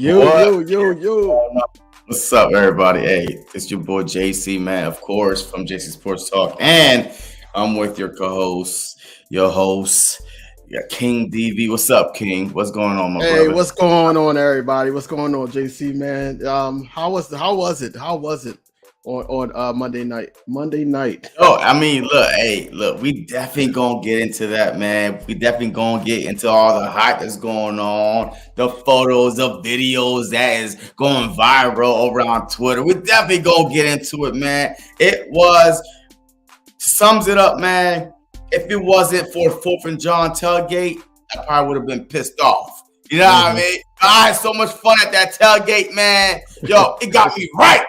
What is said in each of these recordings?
Yo, What? yo, yo, yo. What's up, everybody? Hey, it's your boy JC, man, of course, from JC Sports Talk. And I'm with your co-host, your host, King DV. What's up, King? What's going on, my Hey, brother? what's going on, everybody? What's going on, JC, man? How was it on Monday night? Monday night. Oh, I mean, look, we definitely gonna get into that, man. We definitely gonna get into all the hype that's going on, the photos, the videos that is going viral around Twitter. We definitely gonna get into it, man. It was sums it up, man. If it wasn't for Fourth and John tailgate, I probably would have been pissed off. You know what I mean? I had so much fun at that tailgate, man. Yo, it got me right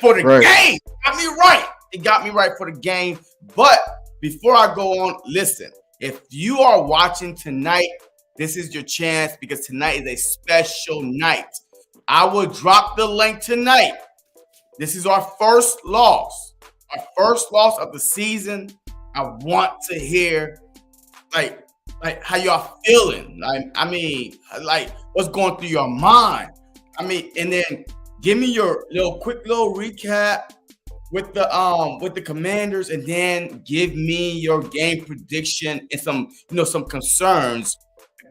for the Right. game. Got me right. It got me right for the game. But before I go on, listen. If you are watching tonight, this is your chance because tonight is a special night. I will drop the link tonight. This is our first loss. Our first loss of the season. I want to hear like how y'all feeling. I mean, what's going through your mind. I mean, and then give me your quick little recap with the Commanders, and then give me your game prediction and some concerns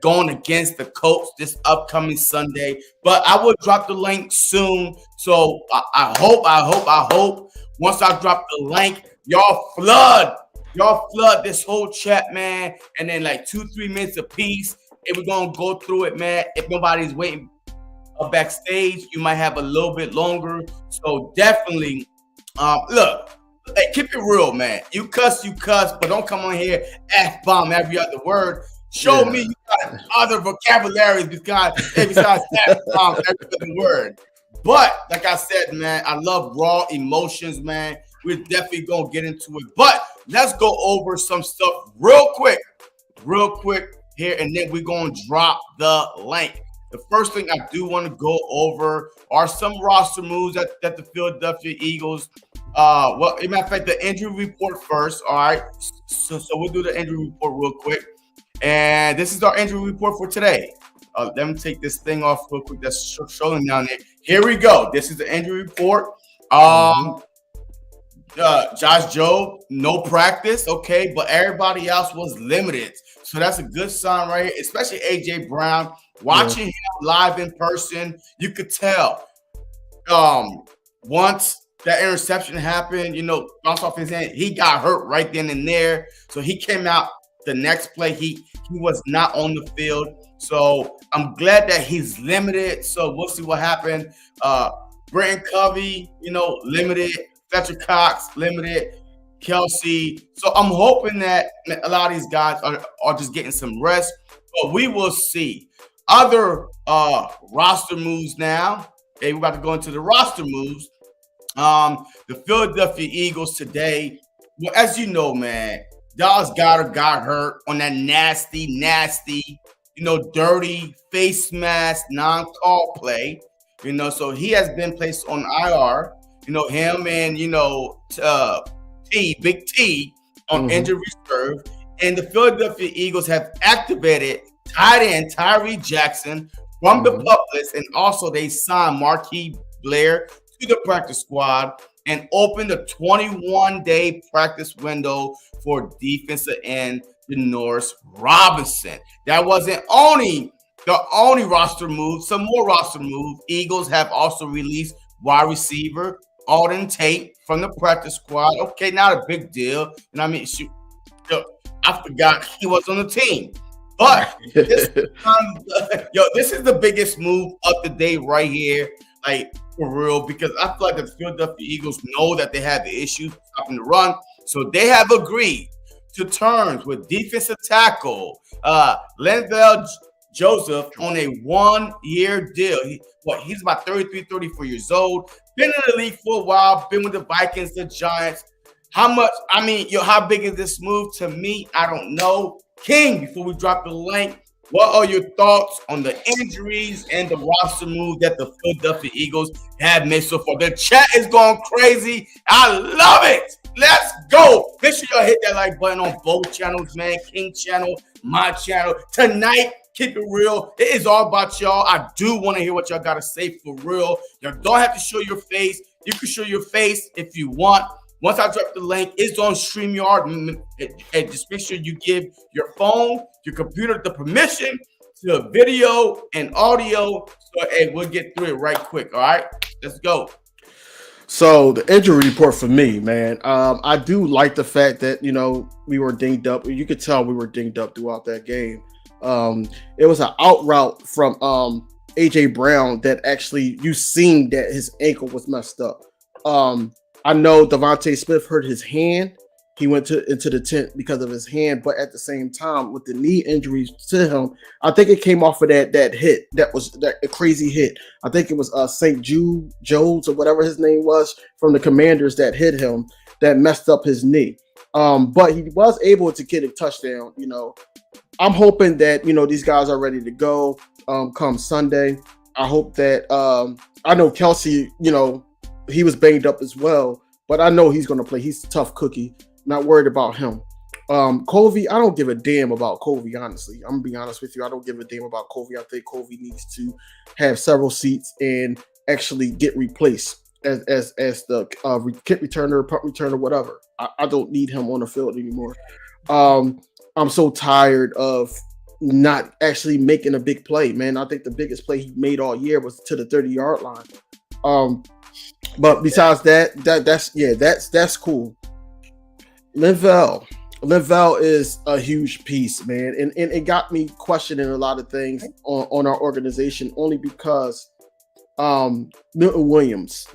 going against the Colts this upcoming Sunday. But I will drop the link soon. So I hope once I drop the link, y'all flood this whole chat, man. And then like 2-3 minutes apiece. And we're gonna go through it, man. If nobody's waiting backstage, you might have a little bit longer. So definitely look, hey, keep it real, man. You cuss, but don't come on here F-bomb every other word. Show me you got other vocabularies besides F-bomb every other word. But like I said, man, I love raw emotions, man. We're definitely gonna get into it. But let's go over some stuff real quick here, and then we're gonna drop the link. The first thing I do want to go over are some roster moves that the Philadelphia Eagles. Well, as a matter of fact, the injury report first. All right, so we'll do the injury report real quick, and this is our injury report for today. Let me take this thing off real quick. That's showing down there. Here we go. This is the injury report. Josh Jobe, no practice, okay, but everybody else was limited. So that's a good sign right here, especially A.J. Brown. Watching him live in person, you could tell. Once that interception happened, bounced off his hand, he got hurt right then and there. So he came out the next play. He was not on the field. So I'm glad that he's limited. So we'll see what happened. Brenton Covey, limited. Fletcher Cox, limited. Kelsey. So I'm hoping that a lot of these guys are just getting some rest. But we will see. Other roster moves now. Okay, we're about to go into the roster moves. The Philadelphia Eagles today. Well, as you know, man, Dallas Goedert got hurt on that nasty, dirty face mask non-call play. So he has been placed on IR. Him and Big T on injury reserve. And the Philadelphia Eagles have activated tight end Tyree Jackson from the Publix, and also they signed Marquis Blair to the practice squad and opened a 21-day practice window for defensive end Denores Robinson. That wasn't the only roster move. Some more roster move. Eagles have also released wide receiver Alden Tate from the practice squad. Okay, not a big deal. And I mean, shoot, I forgot he was on the team. But this is the biggest move of the day right here, like for real, because I feel like the Philadelphia Eagles know that they have the issue stopping the run. So they have agreed to terms with defensive tackle Linval Joseph on a 1-year deal. He's about 33, 34 years old. Been in the league for a while. Been with the Vikings, the Giants. How big is this move to me? I don't know. King, before we drop the link, what are your thoughts on the injuries and the roster move that the Philadelphia Eagles have made so far? The chat is going crazy. I love it. Let's go. Make sure y'all hit that like button on both channels, man. King channel, my channel. Tonight, Keep it real. It is all about y'all. I do want to hear what y'all got to say for real. Y'all don't have to show your face. You can show your face if you want. Once I drop the link, it's on StreamYard. And just make sure you give your phone, your computer the permission to video and audio. So, hey, we'll get through it right quick. All right, let's go. So the injury report for me, man, I do like the fact that we were dinged up. You could tell we were dinged up throughout that game. It was an out route from AJ Brown that actually you seen that his ankle was messed up. I know Devontae Smith hurt his hand. He went into the tent because of his hand, but at the same time, with the knee injuries to him, I think it came off of that hit. That was that a crazy hit. I think it was St. Jones or whatever his name was from the Commanders that hit him that messed up his knee. But he was able to get a touchdown. I'm hoping that these guys are ready to go come Sunday. I hope that I know Kelsey. He was banged up as well, but I know he's going to play. He's a tough cookie. Not worried about him. Covey, I don't give a damn about Covey, honestly. I'm going to be honest with you. I don't give a damn about Covey. I think Covey needs to have several seats and actually get replaced as the kick returner, punt returner, whatever. I don't need him on the field anymore. I'm so tired of not actually making a big play, man. I think the biggest play he made all year was to the 30-yard line. But besides that's cool. Linval is a huge piece, man, and it got me questioning a lot of things on our organization only because Milton Williams,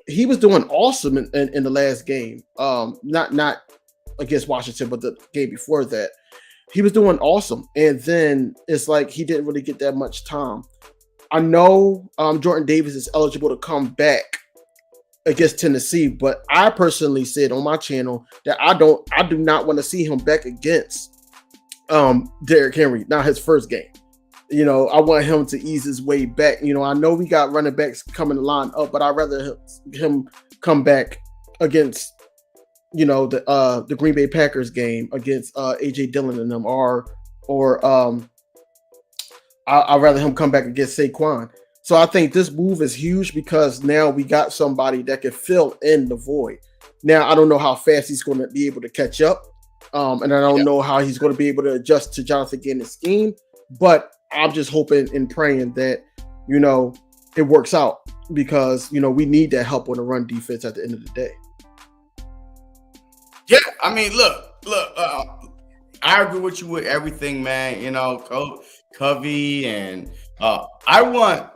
he was doing awesome in the last game. Not against Washington, but the game before that, he was doing awesome, and then it's like he didn't really get that much time. I know Jordan Davis is eligible to come back against Tennessee, but I personally said on my channel that I do not want to see him back against Derrick Henry, not his first game. I want him to ease his way back. I know we got running backs coming to line up, but I'd rather him come back against the Green Bay Packers game against AJ Dillon and them, or I'd rather him come back against Saquon. So I think this move is huge because now we got somebody that can fill in the void. Now, I don't know how fast he's going to be able to catch up. And I don't know how he's going to be able to adjust to Jonathan Gannon's scheme. But I'm just hoping and praying that, it works out because, we need that help on the run defense at the end of the day. Yeah, I mean, look, I agree with you with everything, man. Covey and I want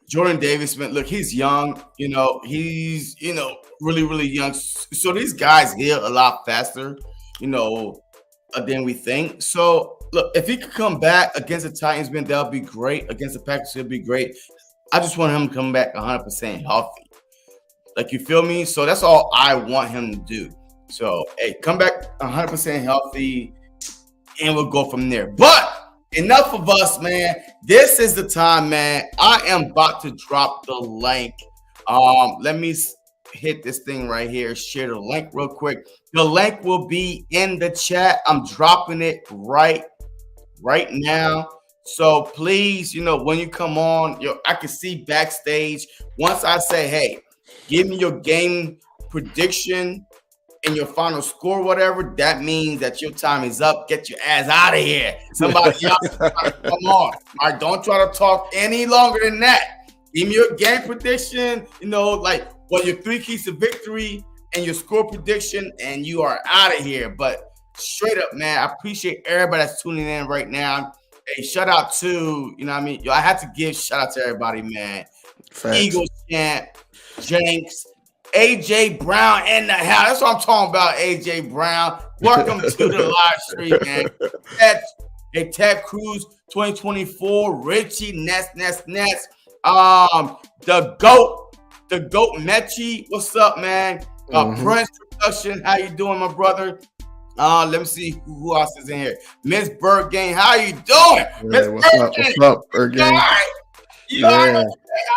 Jordan Davis, man. Look, he's young. He's really, really young. So these guys heal a lot faster, than we think. So look, if he could come back against the Titans, man, that'll be great. Against the Packers, it'll be great. I just want him to come back 100% healthy. You feel me? So that's all I want him to do. So, hey, come back 100% healthy, and we'll go from there. But enough of us, man. This is the time, man. I am about to drop the link. Let me hit this thing right here. Share the link real quick. The link will be in the chat. I'm dropping it right now. So please, when you come on, I can see backstage. Once I say, hey, give me your game prediction and your final score, whatever, that means that your time is up. Get your ass out of here. Somebody else, come on. All right, don't try to talk any longer than that. Give me your game prediction, your 3 keys to victory and your score prediction, and you are out of here. But straight up, man, I appreciate everybody that's tuning in right now. Hey, shout out to, I have to give shout out to everybody, man. Facts. Eagles champ, Jenks, AJ Brown in the house. That's what I'm talking about, AJ Brown. Welcome to the live stream, man. Ted Cruz 2024, Richie, Ness. The GOAT Mechie. What's up, man? Prince Production. How you doing, my brother? Let me see who else is in here. Miss Bergane, how you doing? Miss Bergane. What's up, Bergane? I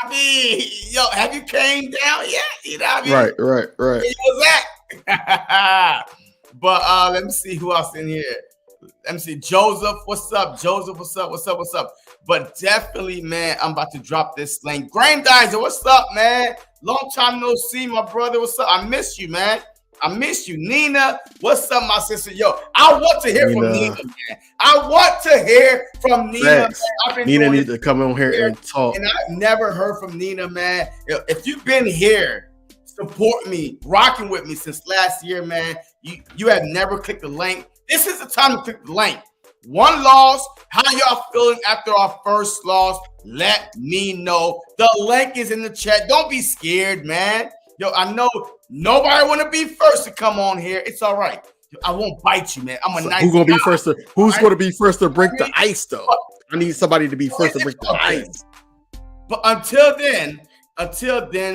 mean, have you came down yet? You know what I mean? Right. Where was that? But let me see who else in here. Let me see. Joseph, what's up? Joseph, what's up? What's up? What's up? But definitely, man, I'm about to drop this link. Grandizer, what's up, man? Long time no see, my brother. What's up? I miss you, man. I miss you. Nina, what's up, my sister? Yo, I want to hear from Nina, man. I want to hear from Nina. Nina needs to come on here and talk. And I've never heard from Nina, man. If you've been here, support me, rocking with me since last year, man. You have never clicked the link. This is the time to click the link. One loss. How y'all feeling after our first loss? Let me know. The link is in the chat. Don't be scared, man. Yo, I know nobody want to be first to come on here. It's all right. I won't bite you, man. I'm a nice Who's gonna guy. be first? Who's gonna be first to break the ice, though? I need somebody to be first to break the ice. But until then,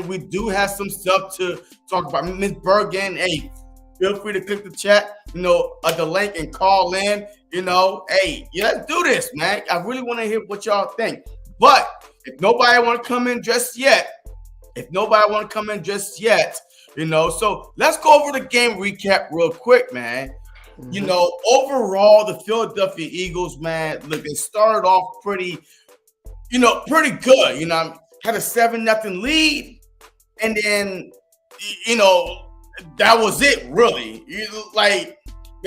we do have some stuff to talk about. Miss Bergen, hey, feel free to click the chat, the link and call in. Hey, let's do this, man. I really want to hear what y'all think. But if nobody want to come in just yet, so let's go over the game recap real quick, man. Mm-hmm. Overall, the Philadelphia Eagles, man, look, they started off pretty good. Had a 7-0 lead, and then, that was it, really.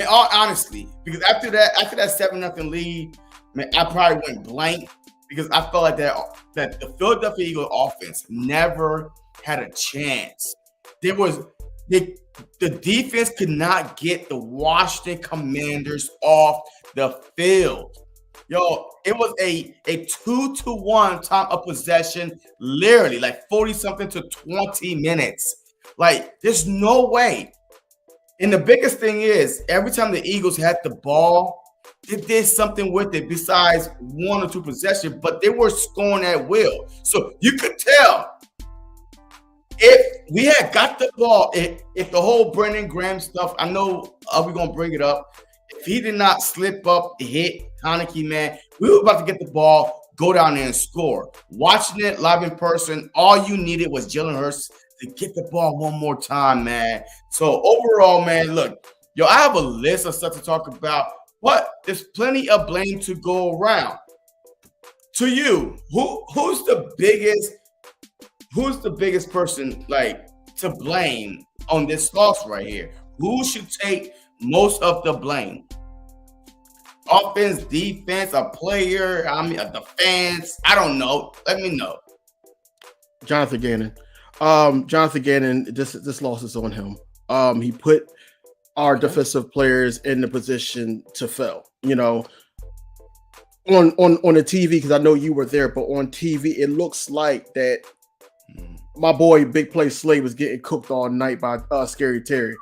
Honestly, because after that 7-0 lead, man, I probably went blank because I felt like that the Philadelphia Eagles offense never had a chance. The defense could not get the Washington Commanders off the field. Yo, it was a 2-1 time of possession, literally like 40-something to 20 minutes. Like, there's no way. And the biggest thing is, every time the Eagles had the ball, they did something with it besides 1 or 2 possessions, but they were scoring at will. So you could tell if we had got the ball, if the whole Brendan Graham stuff, I know we're going to bring it up. If he did not slip up, hit Haneke, man, we were about to get the ball, go down there and score. Watching it live in person, all you needed was Jalen Hurts to get the ball one more time, man. So overall, man, look, I have a list of stuff to talk about, but there's plenty of blame to go around. To you, who's the biggest person to blame on this loss right here? Who should take most of the blame? Offense, defense, a player, the fans. I don't know. Let me know. Jonathan Gannon. This loss is on him. He put our defensive players in the position to fail. On the TV, because I know you were there, but on TV, it looks like that my boy Big Play Slay was getting cooked all night by Scary Terry,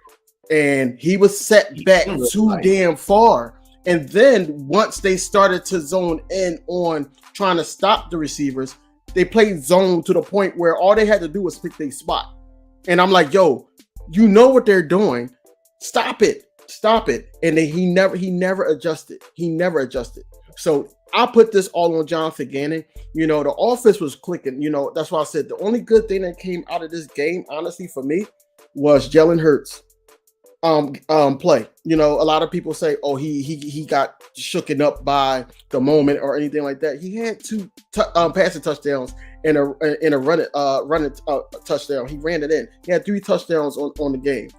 and he was set back too damn far. And then once they started to zone in on trying to stop the receivers, they played zone to the point where all they had to do was pick their spot. And I'm like, yo, you know what they're doing. Stop it. And then he never adjusted. So I put this all on Jonathan Gannon. The offense was clicking. That's why I said the only good thing that came out of this game, honestly, for me, was Jalen Hurts play. A lot of people say, oh, he got shooken up by the moment or anything like that. He had 2 passing touchdowns and a running touchdown. He ran it in. He had 3 touchdowns on the game.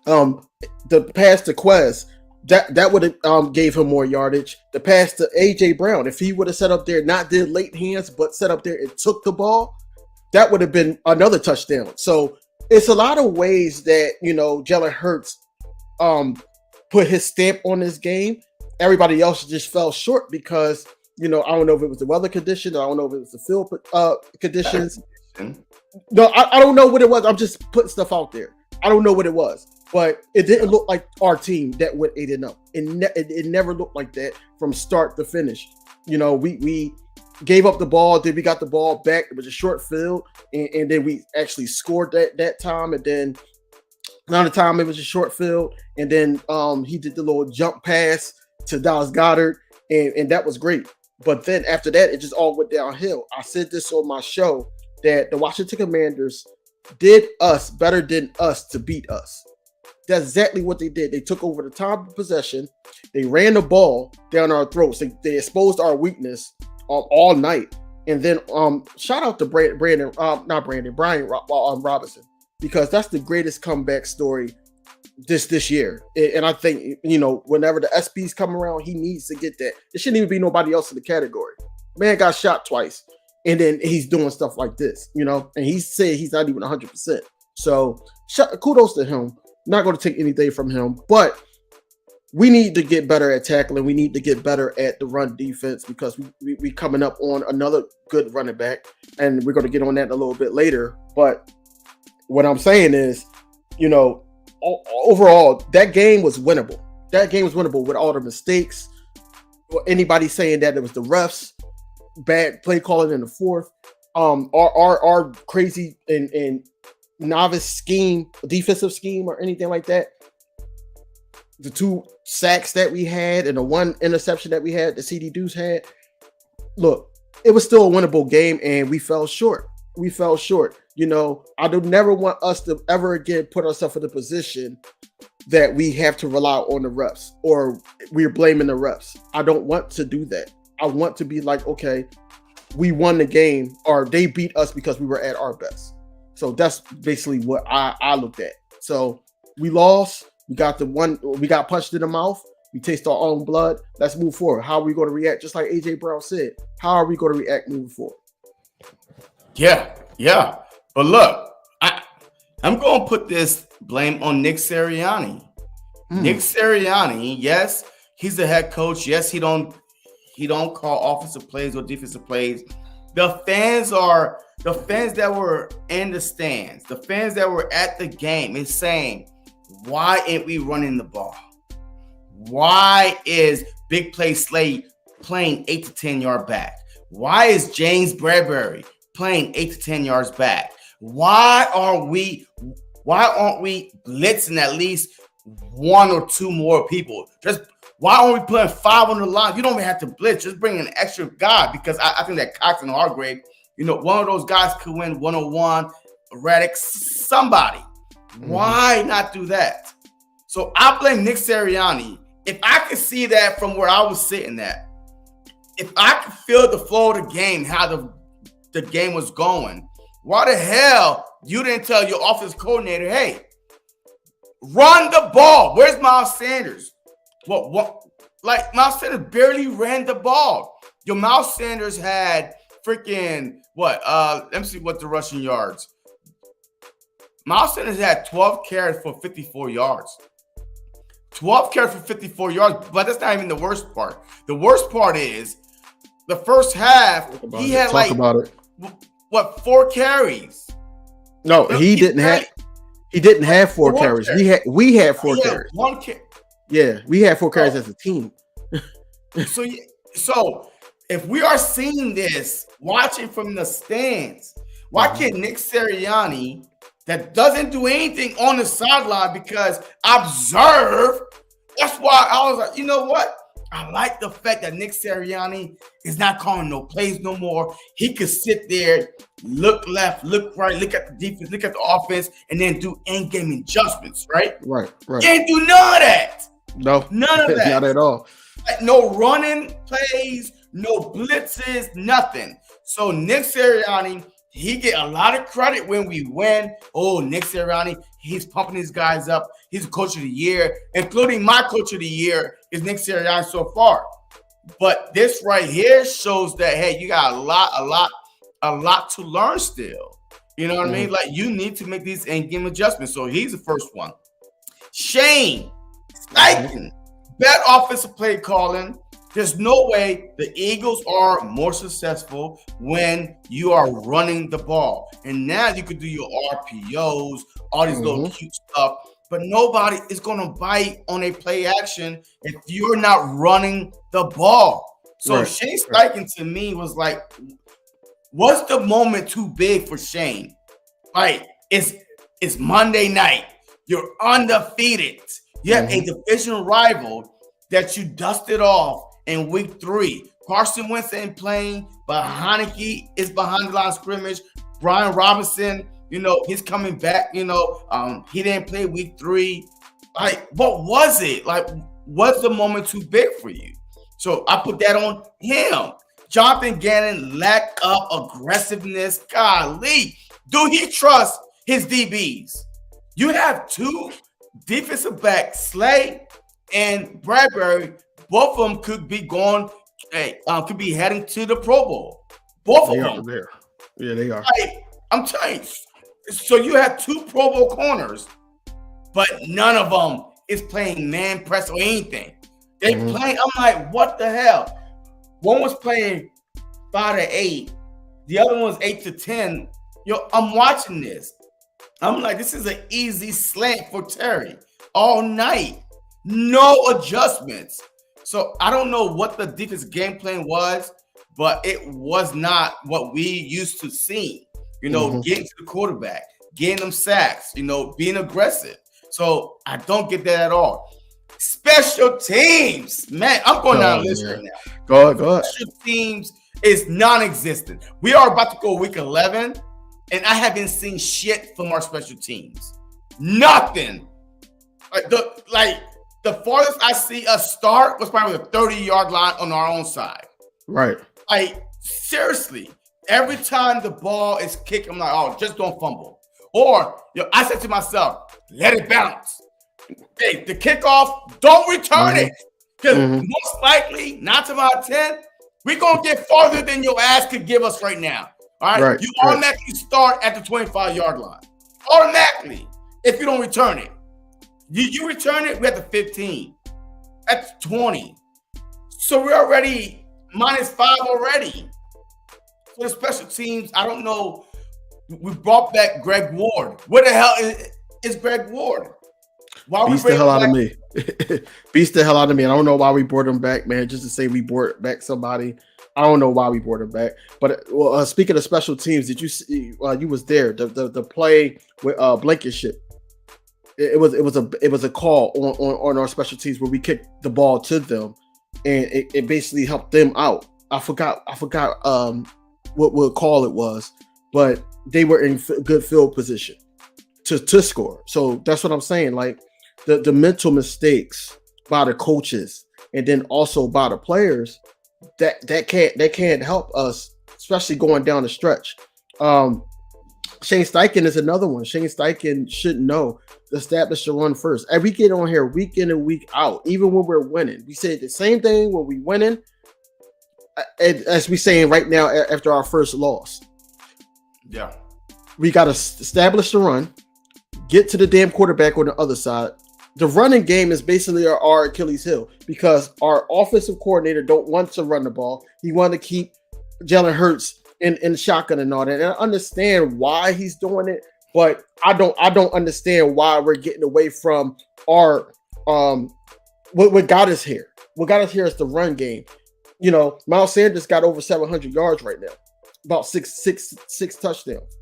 The pass to Quez, that would have gave him more yardage. The pass to AJ Brown, if he would have set up there, not did late hands, but set up there and took the ball, that would have been another touchdown. So it's a lot of ways that Jalen Hurts put his stamp on this game. Everybody else just fell short because I don't know if it was the weather condition, I don't know if it was the field conditions. No, I don't know what it was. I'm just putting stuff out there. I don't know what it was, but it didn't look like our team that went 8-0. It never looked like that from start to finish. We gave up the ball, then we got the ball back. It was a short field, and then we actually scored that time. And then another time it was a short field, and then he did the little jump pass to Dallas Goedert, and that was great. But then after that, it just all went downhill. I said this on my show that the Washington Commanders did us better than us to beat us. That's exactly what they did. They took over the time of possession. They ran the ball down our throats. They exposed our weakness all night. And then shout out to Brian Robinson, because that's the greatest comeback story this year. And I think, whenever the SPs come around, he needs to get that. It shouldn't even be nobody else in the category. Man got shot twice, and then he's doing stuff like this, and he said he's not even 100%. So kudos to him. Not going to take anything from him, but we need to get better at tackling. We need to get better at the run defense, because we coming up on another good running back, and we're going to get on that a little bit later. But what I'm saying is, overall, that game was winnable. That game was winnable with all the mistakes. Anybody saying that it was the refs, bad play calling in the fourth, our crazy and novice scheme, defensive scheme, or anything like that. The 2 sacks that we had and the 1 interception that we had, the CD Deuce had. Look, it was still a winnable game, and we fell short. I do never want us to ever again put ourselves in a position that we have to rely on the refs or we're blaming the refs. I don't want to do that. I want to be like, okay, we won the game, or they beat us because we were at our best. So that's basically what I looked at. So we lost. We got punched in the mouth. We taste our own blood. Let's move forward. How are we going to react? Just like AJ Brown said, how are we going to react moving forward? Yeah. But look, I'm going to put this blame on Nick Sirianni. Nick Sirianni, yes, he's the head coach. Yes, he don't call offensive plays or defensive plays. The fans that were in the stands, the fans that were at the game is saying, why ain't we running the ball? Why is Big Play Slade playing 8 to 10 yard back? Why is James Bradbury playing 8 to 10 yards back? Why aren't we blitzing at least 1 or 2 more people? Why aren't we putting 5 on the line? You don't even have to blitz. Just bring an extra guy, because I think that Cox and Hargrave, one of those guys could win 101, Reddick, somebody. Why not do that? So I blame Nick Sirianni. If I could see that from where I was sitting at, if I could feel the flow of the game, how the game was going, why the hell you didn't tell your offensive coordinator, hey, run the ball? Where's Miles Sanders? What? Like, Miles Sanders barely ran the ball. Your Miles Sanders had freaking what? Let me see what the rushing yards. Miles Sanders had 12 carries for 54 yards. 12 carries for 54 yards, but that's not even the worst part. The worst part is the first half, he had what, 4 carries? No, he didn't have 4 carries. We had 4 carries. 1 carry. Yeah, we had 4 carries as a team. So if we are seeing this, watching from the stands, why can't Nick Sirianni, that doesn't do anything on the sideline, because observe? That's why I was like, you know what? I like the fact that Nick Sirianni is not calling no plays no more. He could sit there, look left, look right, look at the defense, look at the offense, and then do in-game adjustments, right? Right. Can't do none of that. No, none of that. Not at all. Like, no running plays, no blitzes, nothing. So Nick Sirianni, he get a lot of credit when we win. Oh, Nick Sirianni, he's pumping these guys up. He's coach of the year, including my coach of the year is Nick Sirianni so far. But this right here shows that, hey, you got a lot to learn still. You know what I mean? Like, you need to make these in-game adjustments. So he's the first one. Shane Steichen, bad offensive play calling. There's no way the Eagles are more successful when you are running the ball. And now you could do your RPOs, all these little cute stuff, but nobody is going to bite on a play action if you're not running the ball. So Shane Steichen to me was like, what's the moment too big for Shane? Like, it's Monday night. You're undefeated. You have a division rival that you dusted off in week 3. Carson Wentz ain't playing, but Heineke is behind the line of scrimmage. Brian Robinson, he's coming back. He didn't play week 3. Like, what was it? Like, was the moment too big for you? So I put that on him. Jonathan Gannon lack of aggressiveness. Golly, do he trust his DBs? You have two defensive backs, Slay and Bradbury. Both of them could be going, could be heading to the Pro Bowl. Both of them. There. Yeah, they are. Like, I'm telling you. So you have two Pro Bowl corners, but none of them is playing man press or anything. They playing. I'm like, what the hell? One was playing 5-8, the other one's 8-10. Yo, I'm watching this. I'm like, this is an easy slant for Terry all night. No adjustments. So I don't know what the defense game plan was, but it was not what we used to see. Getting to the quarterback, getting them sacks, being aggressive. So I don't get that at all. Special teams, man. I'm going down the list right now. Go ahead. Special teams is non-existent. We are about to go week 11, and I haven't seen shit from our special teams. Nothing. The farthest I see us start was probably the 30-yard line on our own side. Right. Like, seriously, every time the ball is kicked, I'm like, oh, just don't fumble. Or, I said to myself, let it bounce. Hey, the kickoff, don't return it. Because most likely, 9 times out of 10, we're going to get farther than your ass could give us right now. All right? You automatically start at the 25-yard line. Automatically, if you don't return it. You return it, we're at the 15. At the 20. So we're already -5 already. For the special teams, I don't know. We brought back Greg Ward. Where the hell is Greg Ward? Beats the hell out of me. Beats the hell out of me. I don't know why we brought him back, man. Just to say we brought back somebody. I don't know why we brought him back. But speaking of special teams, did you see? You was there. The play with Blankenship. It was a call on our special teams where we kicked the ball to them, and it basically helped them out. I forgot what call it was, but they were in good field position to score. So that's what I'm saying. Like the mental mistakes by the coaches and then also by the players that can't help us, especially going down the stretch. Shane Steichen is another one. Shane Steichen should know establish the run first. And we get on here week in and week out, even when we're winning. We say the same thing when we winning, as we saying right now after our first loss. Yeah, we got to establish the run, get to the damn quarterback on the other side. The running game is basically our Achilles heel because our offensive coordinator don't want to run the ball. He want to keep Jalen Hurts in shotgun and all that. And I understand why he's doing it, but I don't understand why we're getting away from our what got us here. What got us here is the run game. Miles Sanders got over 700 yards right now, about six touchdowns.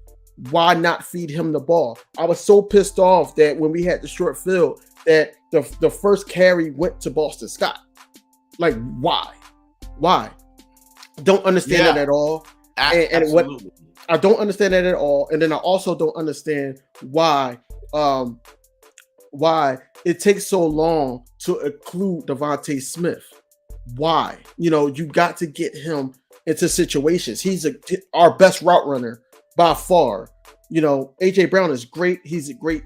Why not feed him the ball? I was so pissed off that when we had the short field that the first carry went to Boston Scott. Like, why? Don't understand that at all. And what I don't understand that at all. And then I also don't understand why it takes so long to include Devontae Smith. Why? You got to get him into situations. He's our best route runner by far. AJ Brown is great. He's a great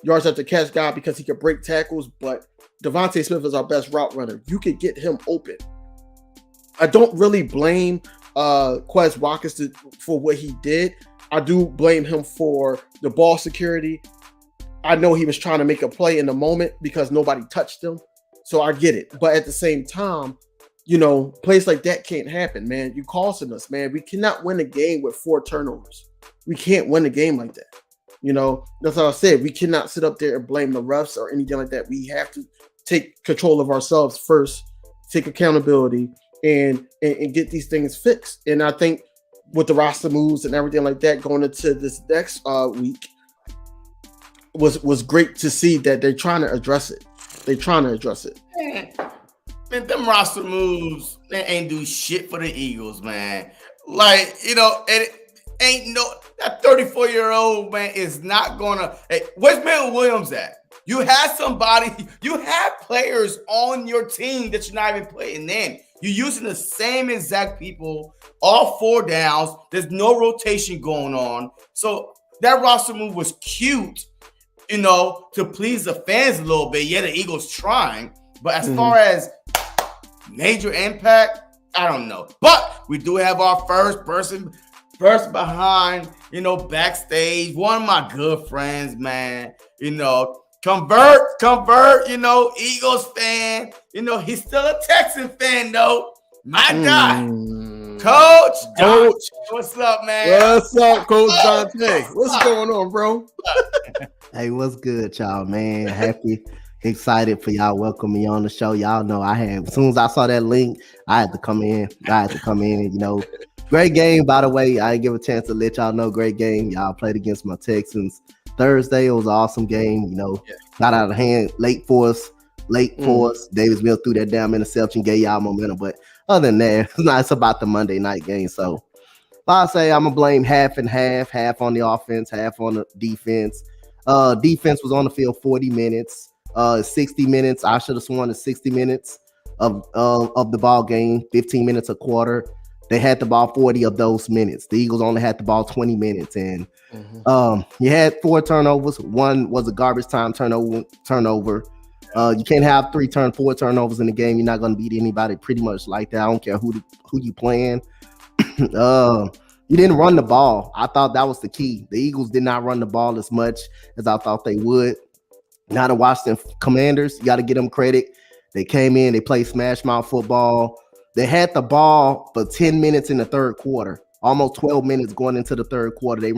yards after catch guy because he can break tackles, but Devontae Smith is our best route runner. You could get him open. I don't really blame Quez Watkins for what he did. I do blame him for the ball security. I know he was trying to make a play in the moment because nobody touched him. So I get it. But at the same time, plays like that can't happen, man. You're costing us, man. We cannot win a game with 4 turnovers. We can't win a game like that. That's what I said. We cannot sit up there and blame the refs or anything like that. We have to take control of ourselves first, take accountability, and get these things fixed. And I think with the roster moves and everything like that going into this next week was great to see that they're trying to address it. Man, them roster moves, they ain't do shit for the Eagles, man. Like, it ain't that 34-year-old man is not gonna. Hey, where's Mel Williams at? You have somebody, you have players on your team that you're not even playing in. You're using the same exact people, all 4 downs. There's no rotation going on. So that roster move was cute, to please the fans a little bit. Yeah, the Eagles trying. But as far as major impact, I don't know. But we do have our first person behind, backstage. One of my good friends, man. Convert, Eagles fan. He's still a Texan fan, though. My guy, Coach Dante. What's up, man? What's up, Coach Dante? What's going on, bro? Hey, what's good, y'all, man? Happy, excited for y'all. Welcome me on the show. Y'all know as soon as I saw that link, I had to come in. Great game, by the way. I didn't give a chance to let y'all know. Great game. Y'all played against my Texans Thursday. It was an awesome game. Got out of hand late for us. Davis Mills threw that damn interception, gave y'all momentum. But other than that, it's about the Monday night game. So I say I'm gonna blame half and half on the offense, half on the defense. Defense was on the field 40 minutes. 60 minutes. I should have sworn it's 60 minutes of the ball game, 15 minutes a quarter. They had the ball 40 of those minutes. The Eagles only had the ball 20 minutes. And you had 4 turnovers. One was a garbage time turnover. You can't have 4 turnovers in the game. You're not going to beat anybody pretty much like that. I don't care who you playing. You didn't run the ball. I thought that was the key. The Eagles did not run the ball as much as I thought they would. Now the Washington Commanders, you got to give them credit. They came in, they played smash mouth football. They had the ball for 10 minutes in the third quarter, almost 12 minutes going into the third quarter. They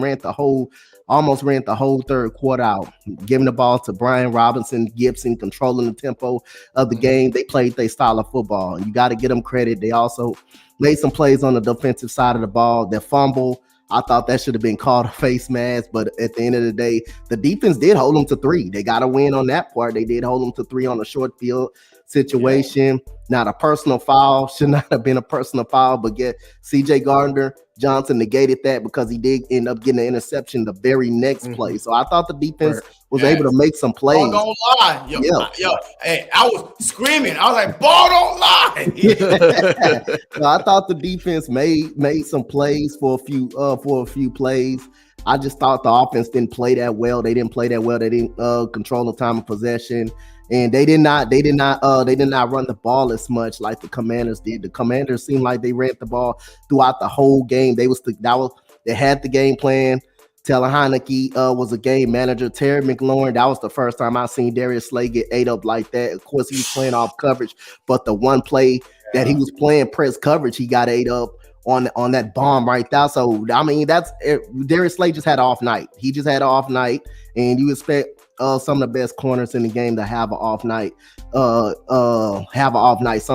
almost ran the whole third quarter out, giving the ball to Brian Robinson, Gibson, controlling the tempo of the game. They played their style of football, and you got to give them credit. They also made some plays on the defensive side of the ball. Their fumble, I thought that should have been called a face mask, but at the end of the day, the defense did hold them to 3. They got a win on that part. They did hold them to 3 on a short field situation. Yeah. Not a personal foul. Should not have been a personal foul, but C.J. Gardner-Johnson negated that because he did end up getting an interception the very next play. So I thought the defense was able to make some plays. Ball don't lie. Yo, hey, I was screaming. I was like, ball don't lie. So I thought the defense made some plays for a few plays. I just thought the offense didn't play that well. They didn't play that well. They didn't control the time of possession. And they did not run the ball as much like the Commanders did. The Commanders seemed like they ran the ball throughout the whole game. They had the game plan. Taylor Heineke was a game manager. Terry McLaurin, that was the first time I seen Darius Slay get ate up like that. Of course, he was playing off coverage, but the one play that he was playing press coverage, he got ate up on that bomb right there. So I mean, that's Darius Slay just had an off night. He just had an off night, and you expect some of the best corners in the game to have an off night, some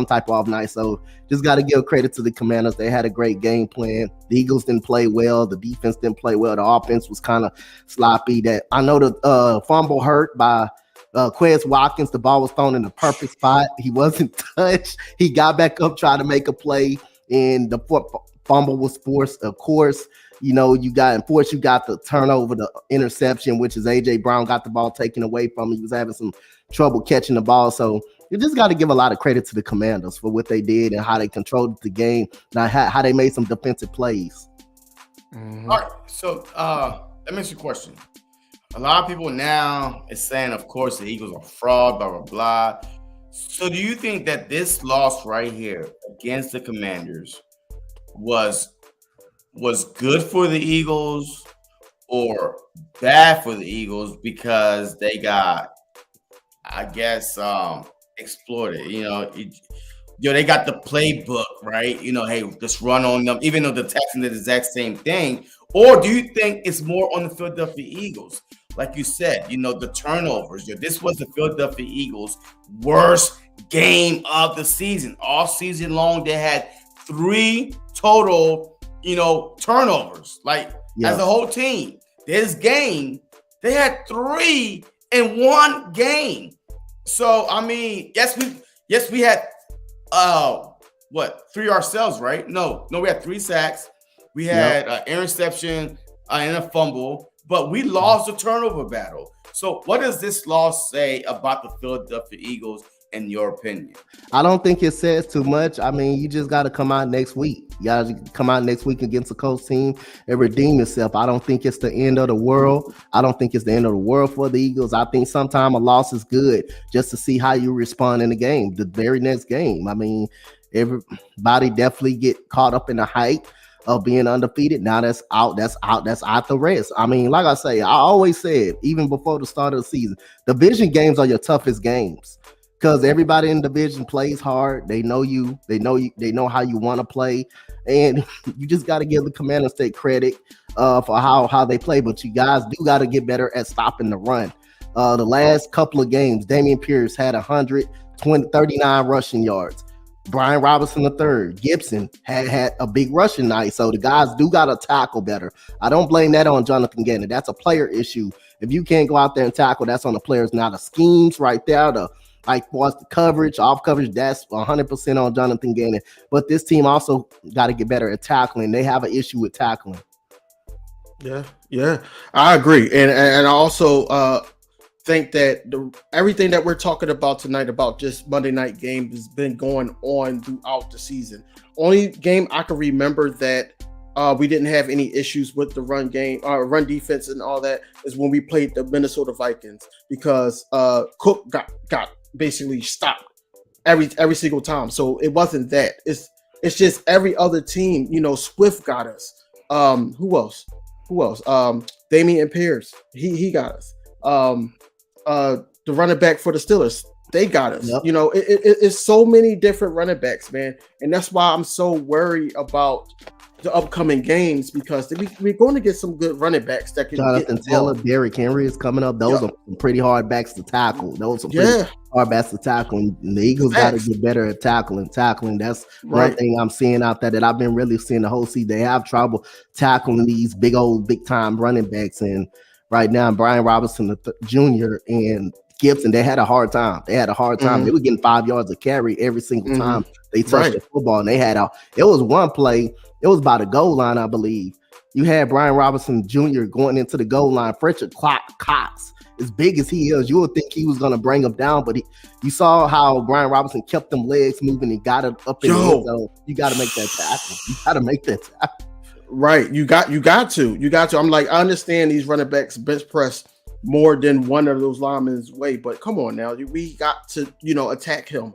type of off night. So just got to give credit to the Commanders. They had a great game plan. The Eagles didn't play well. The defense didn't play well. The offense was kind of sloppy. That I know the fumble hurt by Quez Watkins. The ball was thrown in the perfect spot. He wasn't touched. He got back up, tried to make a play, and the fumble was forced. Of course, you got the turnover, the interception, which is A.J. Brown got the ball taken away from him. He was having some trouble catching the ball. So you just got to give a lot of credit to the Commanders for what they did and how they controlled the game, and how they made some defensive plays. Mm-hmm. All right, so let me ask you a question. A lot of people now is saying, of course, the Eagles are fraud, blah, blah, blah. So do you think that this loss right here against the Commanders was good for the Eagles or bad for the Eagles because they got, I guess, exploited? They got the playbook, right? Hey, just run on them, even though the Texans did the exact same thing. Or do you think it's more on the Philadelphia Eagles? Like you said, the turnovers. This was the Philadelphia Eagles' worst game of the season. All season long, they had 3 total, turnovers. As a whole team. This game, they had 3 in one game. So I mean, yes, we had 3 ourselves, right? No, we had 3 sacks. We had an interception and a fumble, but we lost the turnover battle. So what does this loss say about the Philadelphia Eagles, in your opinion? I don't think it says too much. I mean, you just got to come out next week. You got to come out next week against the Colts team and redeem yourself. I don't think it's the end of the world. I don't think it's the end of the world for the Eagles. I think sometimes a loss is good just to see how you respond in the game, the very next game. I mean, everybody definitely get caught up in the hype of being undefeated. Now that's out the rest. I mean, like I say, I always said, even before the start of the season, division games are your toughest games. Because everybody in the division plays hard. They know you. They know how you want to play, and you just got to give the Commanders State credit for how they play. But you guys do got to get better at stopping the run. The last couple of games, Dameon Pierce had 39 rushing yards. Brian Robinson III, Gibson had a big rushing night. So the guys do got to tackle better. I don't blame that on Jonathan Gannon. That's a player issue. If you can't go out there and tackle, that's on the players. Now the schemes right there, like for us, the coverage, off coverage, that's 100% on Jonathan Gannon. But this team also got to get better at tackling. They have an issue with tackling. Yeah, I agree, and I also think that everything that we're talking about tonight about just Monday night game has been going on throughout the season. Only game I can remember that we didn't have any issues with the run game, run defense, and all that is when we played the Minnesota Vikings, because Cook got basically stopped every single time. So it wasn't that. It's just every other team. Swift got us. Who else? Dameon Pierce. He got us. The running back for the Steelers, they got us. Yep. It's so many different running backs, man, and that's why I'm so worried about the upcoming games, because we're going to get some good running backs that can. Jonathan Taylor, Derrick Henry is coming up. Those are some pretty hard backs to tackle. Those are pretty hard backs to tackle. And the Eagles got to get better at tackling. That's one thing I'm seeing out there that I've been really seeing the whole season. They have trouble tackling these big time running backs. And right now, Brian Robinson Jr. and Gibson, they had a hard time. Mm-hmm. They were getting 5 yards of carry every single time they touched the football. And it was one play. It was by the goal line, I believe. You had Brian Robinson Jr. going into the goal line. Fletcher Cox, as big as he is, you would think he was going to bring him down. But you saw how Brian Robinson kept them legs moving and got it up in the end zone. You got to make that tackle. Right. You got to. I'm like, I understand these running backs bench press more than one of those linemen's way, but come on now. We got to, attack him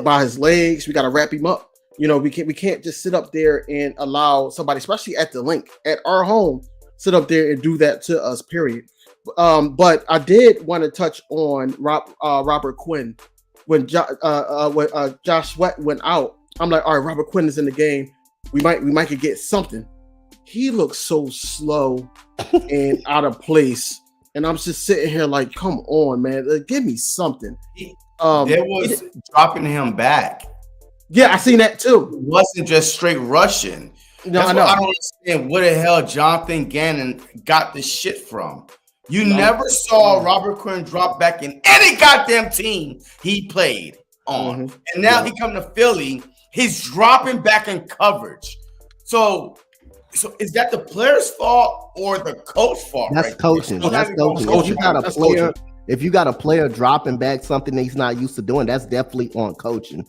by his legs. We got to wrap him up. We can't just sit up there and allow somebody, especially at the link at our home, sit up there and do that to us, period. But I did want to touch on Robert Quinn. When Josh Sweat went out, I'm like, all right, Robert Quinn is in the game. We might could get something. He looks so slow and out of place. And I'm just sitting here like, come on, man, give me something. There was dropping him back. Yeah, I seen that too. It wasn't just straight rushing. No, That's I know. I don't understand where the hell Jonathan Gannon got this shit from. You never saw Robert Quinn drop back in any goddamn team he played on. Mm-hmm. And now he come to Philly, he's dropping back in coverage. So is that the player's fault or the coach's fault? That's coaching. That's coaching. If you got a player dropping back something that he's not used to doing, that's definitely on coaching.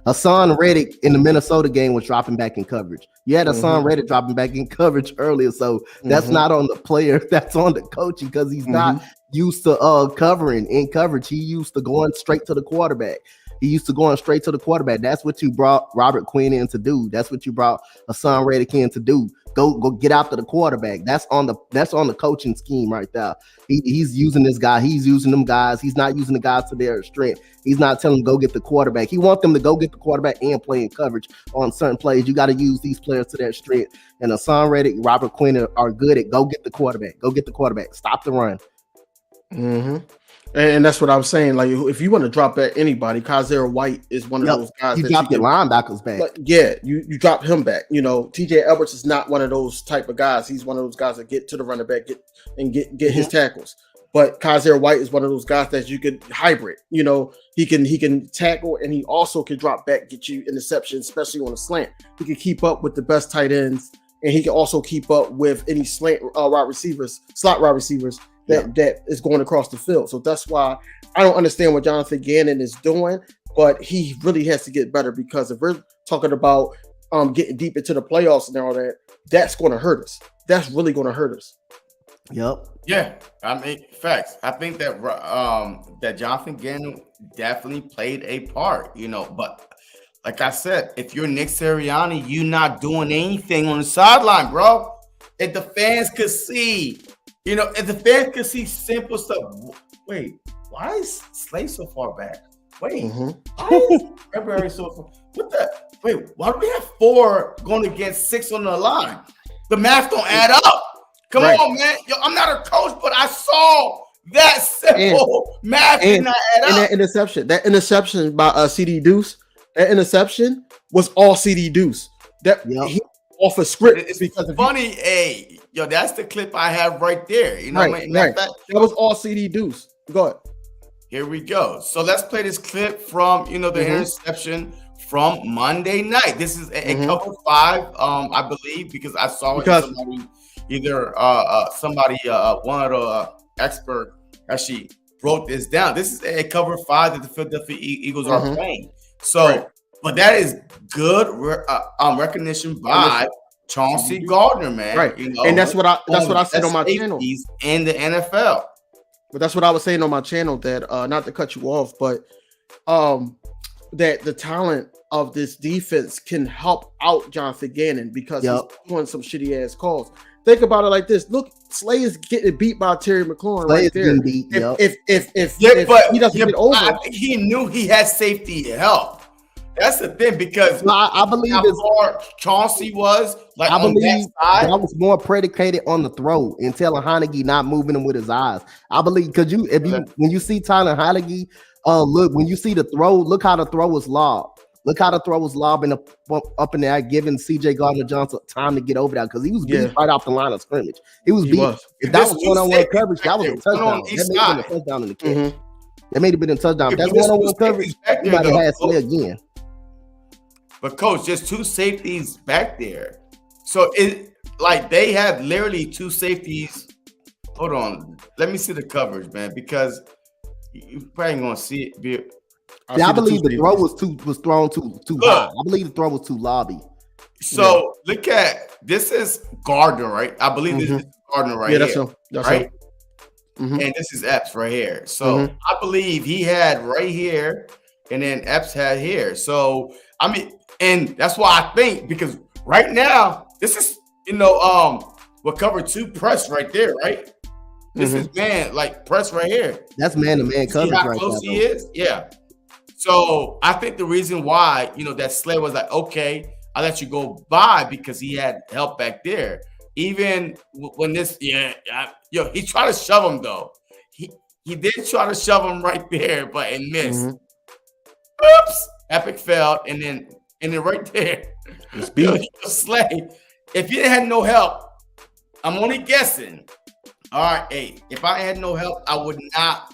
Hassan Reddick in the Minnesota game was dropping back in coverage. You had Hassan Reddick dropping back in coverage earlier, so that's not on the player. That's on the coaching, because he's not used to covering in coverage. He used to going straight to the quarterback. That's what you brought Robert Quinn in to do. That's what you brought Hassan Reddick in to do. Go get after the quarterback. That's on the coaching scheme right there. He's using this guy. He's using them guys. He's not using the guys to their strength. He's not telling them go get the quarterback. He wants them to go get the quarterback and play in coverage on certain plays. You got to use these players to their strength. And Hassan Reddick, Robert Quinn are good at go get the quarterback. Stop the run. Mm-hmm. And that's what I'm saying. Like, if you want to drop back anybody, Kaiser White is one of those guys. You drop your linebackers back. You drop him back. TJ Edwards is not one of those type of guys. He's one of those guys that get to the running back, get his tackles. But Kaiser White is one of those guys that you could hybrid. He can tackle, and he also can drop back, get you interceptions, especially on a slant. He can keep up with the best tight ends and he can also keep up with any slot wide receivers that is going across the field. So that's why I don't understand what Jonathan Gannon is doing, but he really has to get better, because if we're talking about getting deep into the playoffs and all that, that's going to hurt us. That's really going to hurt us. Yep. Yeah, I mean, facts. I think that that Jonathan Gannon definitely played a part, but like I said, if you're Nick Sirianni, you're not doing anything on the sideline, bro. If the fans could see, if the fans could see simple stuff. Wait, why is Slay so far back? Wait, why is February so far? What the? Wait, why do we have 4 going against 6 on the line? The math don't add up. Come on, man. Yo, I'm not a coach, but I saw that simple math did not add up. And that interception by CD Deuce, that interception was all CD Deuce. He off a script. It's because funny. Hey, yo, that's the clip I have right there. You know what I mean? That was all CD Deuce. Go ahead. Here we go. So let's play this clip from the interception from Monday night. This is a cover 5, I believe, because I saw it. Somebody, either one of the expert actually wrote this down. This is a cover 5 that the Philadelphia Eagles are playing. So, but that is good recognition by Chauncey Gardner, man. Right, and that's what I said on my channel. He's in the NFL. But that's what I was saying on my channel, that not to cut you off, but that the talent of this defense can help out Jonathan Gannon, because he's doing some shitty ass calls. Think about it like this. Look, Slay is getting beat by Terry McLaurin right there. If he doesn't get over, I think he knew he had safety help. That's the thing, because I believe how far Chauncey was. Like, I believe that was more predicated on the throw and telling Heineke not moving him with his eyes. I believe, because when you see Tyler Heineke, look, when you see the throw, look how the throw was lobbed. Look how the throw was lobbing up in there, giving CJ Gardner-Johnson time to get get over there, because he was beat right off the line of scrimmage. He was beat. If that was one-on-one coverage, that was a touchdown. That may have been a touchdown in the catch. That may have been a touchdown. If that's one-on-one coverage, you might have had Slay again. But coach, just 2 safeties back there. So they have literally 2 safeties. Hold on. Let me see the coverage, man, because you probably ain't gonna see it. I believe the throw was thrown too high. I believe the throw was too lobby. So look at this is Gardner, right? I believe this is Gardner right here. That's right. And this is Epps right here. So I believe he had right here, and then Epps had here. So I mean, and that's why I think, because right now this is what cover 2 press right there, right? This is press right here. That's man-to-man coverage right there. How close he is? Yeah. So I think the reason why, that Slay was like, okay, I'll let you go by, because he had help back there. Even when he tried to shove him though. He did try to shove him right there, but it missed. Oops, epic failed, and then right there, Slay. If you had no help, I'm only guessing. All right, hey, if I had no help, I would not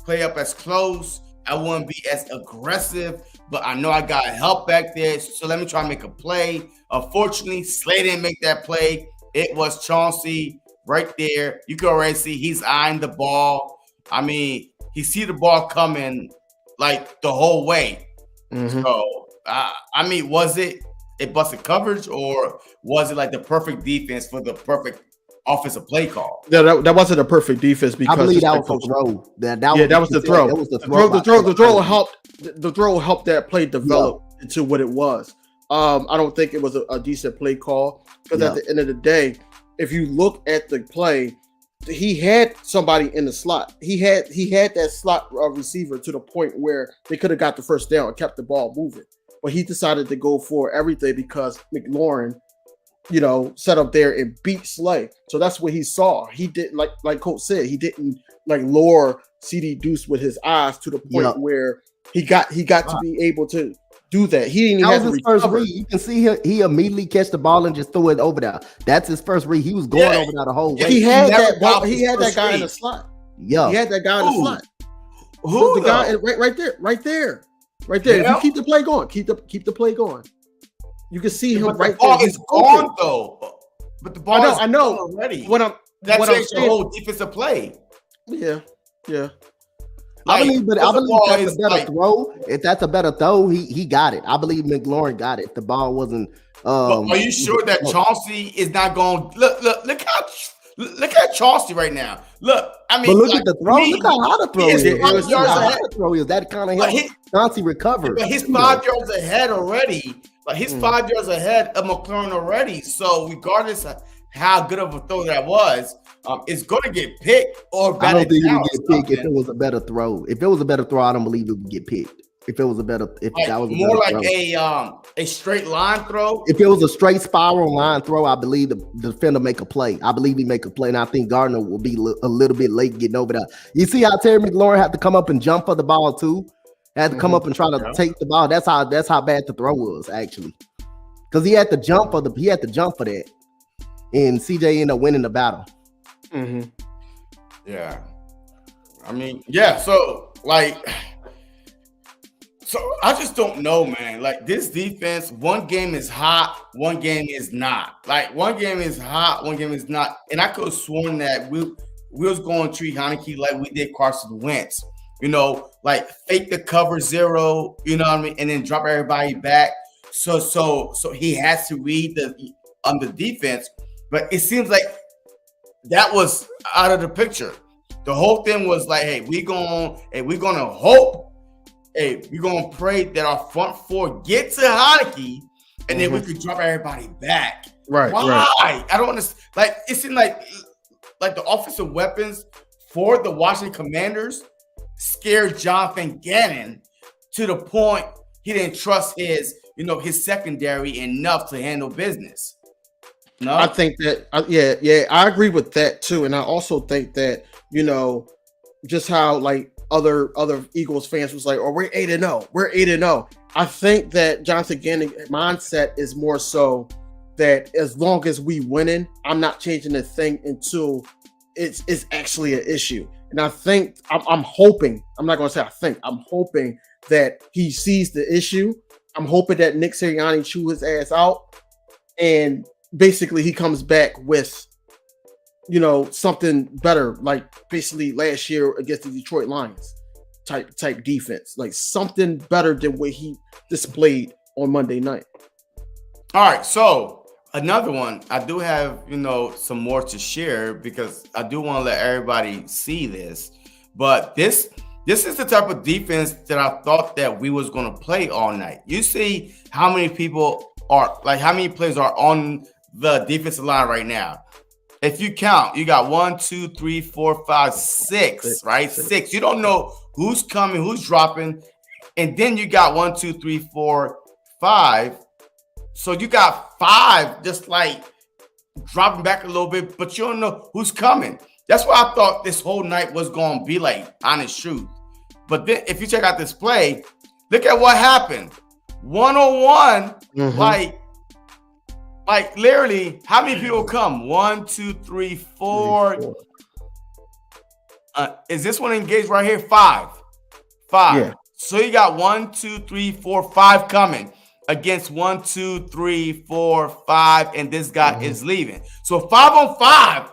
play up as close. I wouldn't be as aggressive, but I know I got help back there, so let me try and make a play. Unfortunately, Slay didn't make that play. It was Chauncey right there. You can already see he's eyeing the ball. I mean, he see the ball coming like the whole way. So, I mean, was it busted coverage, or was it like the perfect defense for the perfect offensive play call? That wasn't a perfect defense, because I believe that was the throw. That was the throw. That was the throw. The throw helped that play develop into what it was. I don't think it was a decent play call, because at the end of the day, if you look at the play, he had somebody in the slot. He had that slot receiver to the point where they could have got the first down and kept the ball moving. But he decided to go for everything, because McLaurin, set up there and beat Slay. So that's what he saw. He didn't, like Coach said, he didn't lower CD Deuce with his eyes to the point where he got to be able to do that. He didn't even have to his first read. You can see he immediately catch the ball and just throw it over there. That's his first read. He was going over there the whole way. He had that guy in the slot. Yeah, he had that guy in the slot. Who the guy right there. If you keep the play going, keep the play going. You can see him But right the ball there. is gone though. But the ball is I know. gone already. What That I'm changed the saying, whole defensive play. yeah. I believe that's a better like, throw. If that's a better throw, he got it. I believe McLaurin got it. If the ball wasn't. Are you sure that Chauncey is not going? Look at Chauncey right now. Look, I mean, but look at the throw. Look how hard the throw is. Look how hard the throw is. That kind of helped Chauncey recover. But he's 5 yards ahead already. Like he's 5 yards ahead of McLaurin already. So regardless of how good of a throw that was, it's going to get picked or batted. I don't think it down would get picked if it was a better throw. If it was a better throw, I don't believe it would get picked. If it was a better, if like, that was a more better like throw. a straight line throw. If it was a straight spiral line throw, I believe the defender make a play. I believe he make a play, and I think Gardner will be a little bit late getting over that. You see how Terry McLaurin had to come up and jump for the ball too? Had to come up and try to take the ball. That's how bad the throw was actually, because he had to jump for that, and CJ ended up winning the battle. Mm-hmm. Yeah, I mean, yeah. So I just don't know, man. Like this defense, one game is hot, one game is not. Like one game is hot, one game is not. And I could have sworn that we was going to treat Heineke like we did Carson Wentz. You know, like fake the cover zero, you know what I mean, and then drop everybody back. So he has to read the defense, but it seems like that was out of the picture. The whole thing was like, hey, we're gonna hope. Hey, we're going to pray that our front four get to Heineke, and then we could drop everybody back. Right. Why? Right. I don't understand. Like, it seemed like the offensive weapons for the Washington Commanders scared Jonathan Gannon to the point he didn't trust his secondary enough to handle business. No? I think that, I agree with that too. And I also think that, just how like other Eagles fans was like, oh, we're 8-0. We're 8-0. I think that Jonathan Gannon mindset is more so that as long as we winning, I'm not changing the thing until it's actually an issue. And I think I'm hoping, I'm not going to say I think, I'm hoping that he sees the issue. I'm hoping that Nick Sirianni chew his ass out and basically he comes back with something better, like basically last year against the Detroit Lions type defense, like something better than what he displayed on Monday night. All right, so another one, I do have some more to share because I do want to let everybody see this. But this is the type of defense that I thought that we was going to play all night. You see how many players are on the defensive line right now. If you count, you got 1, 2, 3, 4, 5, 6, right? 6. You don't know who's coming, who's dropping. And then you got 1, 2, 3, 4, 5. So you got 5 just like dropping back a little bit, but you don't know who's coming. That's what I thought this whole night was going to be like, honest truth. But then if you check out this play, look at what happened. 1-on-1, like literally, how many people come? 1, 2, 3, 4. Is this one engaged right here? 5. Yeah. So you got 1, 2, 3, 4, 5 coming against 1, 2, 3, 4, 5, and this guy is leaving. So 5-on-5,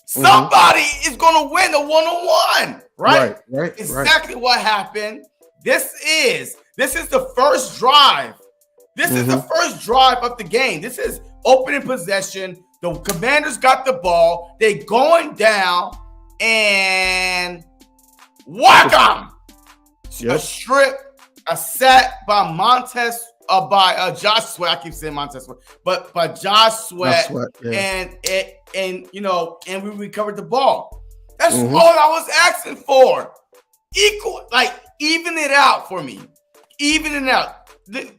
somebody is going to win the 1-on-1, right? Right. Exactly what happened. This is the first drive. This is the first drive of the game. This is opening possession. The Commanders got the ball. They going down and whack 'em. Yep. A strip, a sack by Josh Sweat. I keep saying Montez Sweat, but by Josh Sweat, and we recovered the ball. That's all I was asking for. Even it out for me. Even it out. Look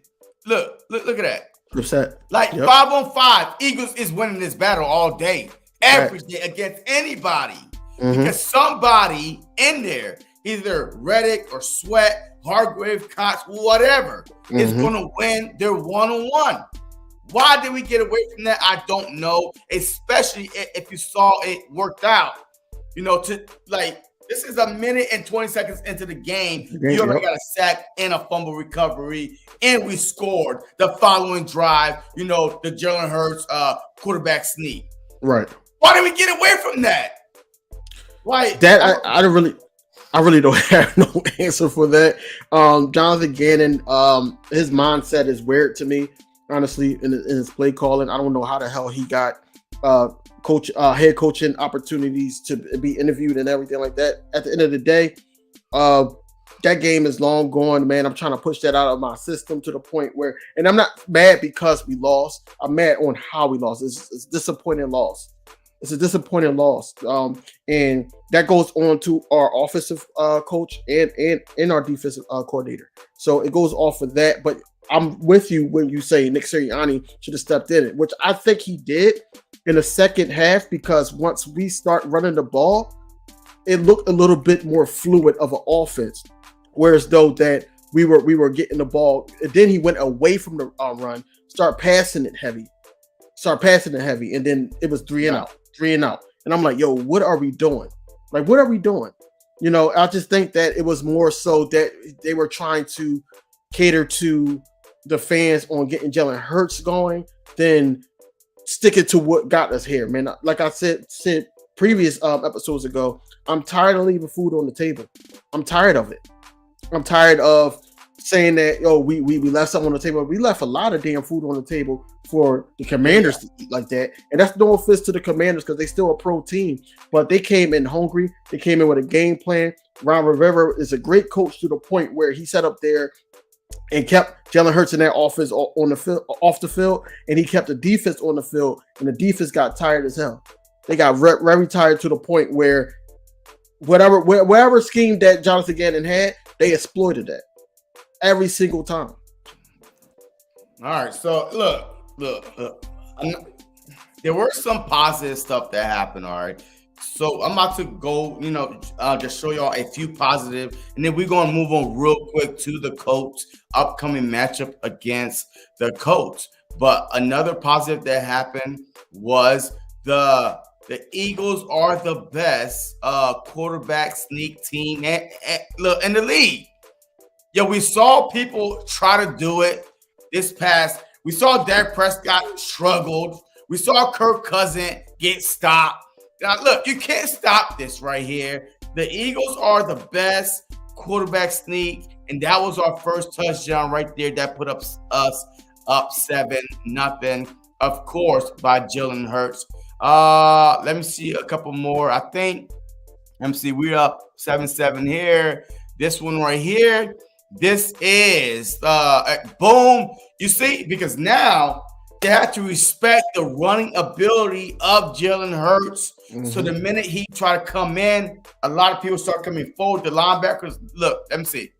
at that. Percent. 5-on-5, Eagles is winning this battle all day, every day against anybody. Because somebody in there, either Reddick or Sweat, Hargrave, Cox, whatever, is going to win their 1-on-1. Why did we get away from that? I don't know, especially if you saw it worked out. This is a minute and 20 seconds into the game. Game, You already yep. got a sack and a fumble recovery, and we scored the following drive. You know, the Jalen Hurts quarterback sneak. Right. Why did we get away from that? Why That I really don't have no answer for that. Jonathan Gannon, his mindset is weird to me, honestly, in his play calling. I don't know how the hell he got head coaching opportunities to be interviewed and everything like that. At the end of the day, that game is long gone, man. I'm trying to push that out of my system to the point where, and I'm not mad because we lost. I'm mad on how we lost. It's a disappointing loss. It's a disappointing loss, and that goes on to our offensive coach and our defensive coordinator. So it goes off of that. But I'm with you when you say Nick Sirianni should have stepped in it, which I think he did in the second half, because once we start running the ball, it looked a little bit more fluid of an offense. Whereas though that we were getting the ball, and then he went away from the run, start passing it heavy, and then it was 3 and out. And I'm like, yo, what are we doing? Like, what are we doing? You know, I just think that it was more so that they were trying to cater to the fans on getting Jalen Hurts going than sticking to what got us here, man. Like I said previous episodes ago, I'm tired of leaving food on the table. I'm tired of it. I'm tired of saying that, yo, we left something on the table. We left a lot of damn food on the table for the Commanders to eat like that. And that's no offense to the Commanders, because they still a pro team. But they came in hungry. They came in with a game plan. Ron Rivera is a great coach to the point where he sat up there and kept Jalen Hurts in that offense on the field, off the field, and he kept the defense on the field, and the defense got tired as hell. They got very tired to the point where whatever scheme that Jonathan Gannon had, they exploited that every single time. All right, so look. There were some positive stuff that happened. All right, so I'm about to go, just show y'all a few positive, and then we're gonna move on real quick to the Colts upcoming matchup against the Colts. But another positive that happened was the Eagles are the best quarterback sneak team in the league. Yo, we saw people try to do it this past. We saw Dak Prescott struggled. We saw Kirk Cousins get stopped. Now, look, you can't stop this right here. The Eagles are the best quarterback sneak, and that was our first touchdown right there. That put us up 7-0, of course, by Jalen Hurts. Let me see a couple more. Let me see. We're up 7-7 here. This one right here. This is boom. You see, because now they have to respect the running ability of Jalen Hurts. Mm-hmm. So the minute he try to come in, a lot of people start coming forward. The linebackers, look, let me see.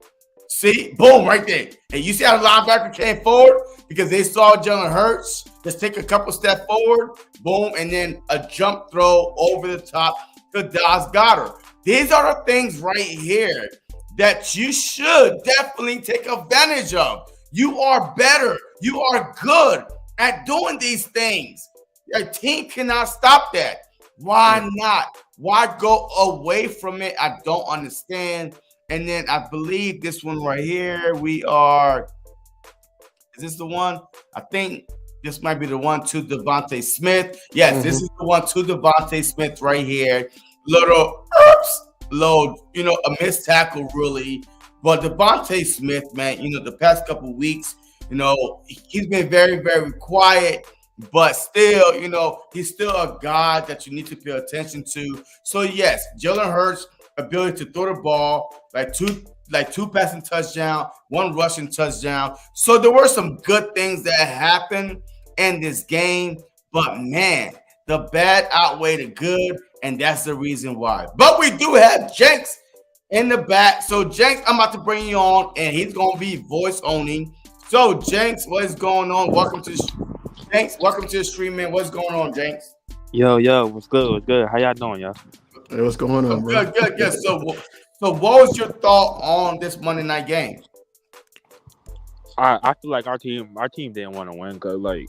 See, boom, right there. And you see how the linebacker came forward? Because they saw Jalen Hurts just take a couple steps forward, boom, and then a jump throw over the top to Das Goddard. These are the things right here that you should definitely take advantage of. You are better. You are good at doing these things. Your team cannot stop that. Why not? Why go away from it? I don't understand. And then I believe this one right here, is this the one? I think this might be the one to Devontae Smith. Yes, This is the one to Devontae Smith right here. Little, a missed tackle really. But Devontae Smith, man, the past couple weeks, he's been very, very quiet. But still, he's still a guy that you need to pay attention to. So, yes, Jalen Hurts' ability to throw the ball, like two passing touchdown, one rushing touchdown. So there were some good things that happened in this game. But, man, the bad outweighed the good, and that's the reason why. But we do have Jenks in the back. So, Jenks, I'm about to bring you on, and he's going to be voice owning. So, Jenks, what is going on? Welcome to the stream, man. What's going on, Jenks? Yo, what's good? What's good? How y'all doing, y'all? Hey, what's going on, bro? Good. So what was your thought on this Monday night game? I feel like our team didn't want to win because, like,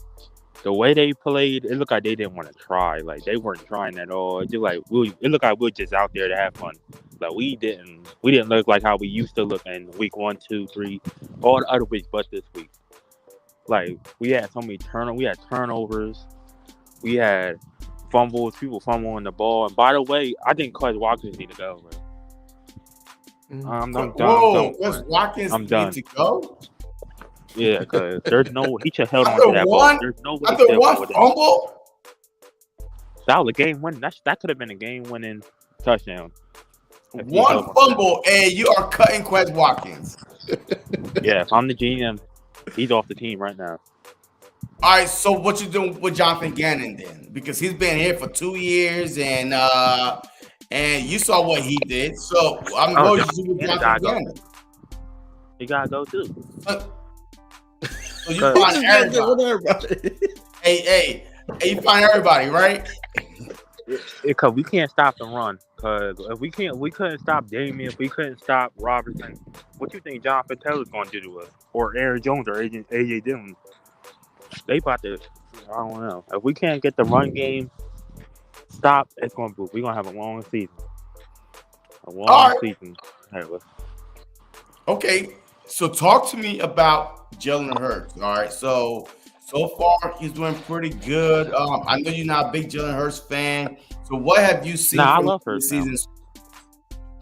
the way they played, it looked like they didn't want to try. Like, they weren't trying at all. It just it looked like we were just out there to have fun. Like we didn't look like how we used to look in week 1, 2, 3, all the other weeks, but this week. Like we had so many turnovers, we had fumbles, people fumbling the ball. And by the way, I think Quez Watkins need to go. I'm done. Quez Watkins need to go. Yeah, because there's no he should held on to that ball. There's no way after one fumble. That was a game winning. That could have been a game winning touchdown. One fumble and you are cutting Quez Watkins. Yeah, if I'm the GM, he's off the team right now. All right, so what you doing with Jonathan Gannon then? Because he's been here for 2 years and you saw what he did. So I'm going to do with Jonathan Gannon. He gotta go too. So you find everybody. Hey, you find everybody, right? Because we can't stop the run. Because if we couldn't stop Damian, if we couldn't stop Robertson, what you think Jonathan Taylor's going to do to us? Or Aaron Jones or AJ Dillon? They about to, I don't know. If we can't get the run game stopped, we're going to have a long season. Season. Okay, so talk to me about Jalen Hurts. All right, so far he's doing pretty good. I know you're not a big Jalen Hurts fan. So what have you seen I from love the Hurts season?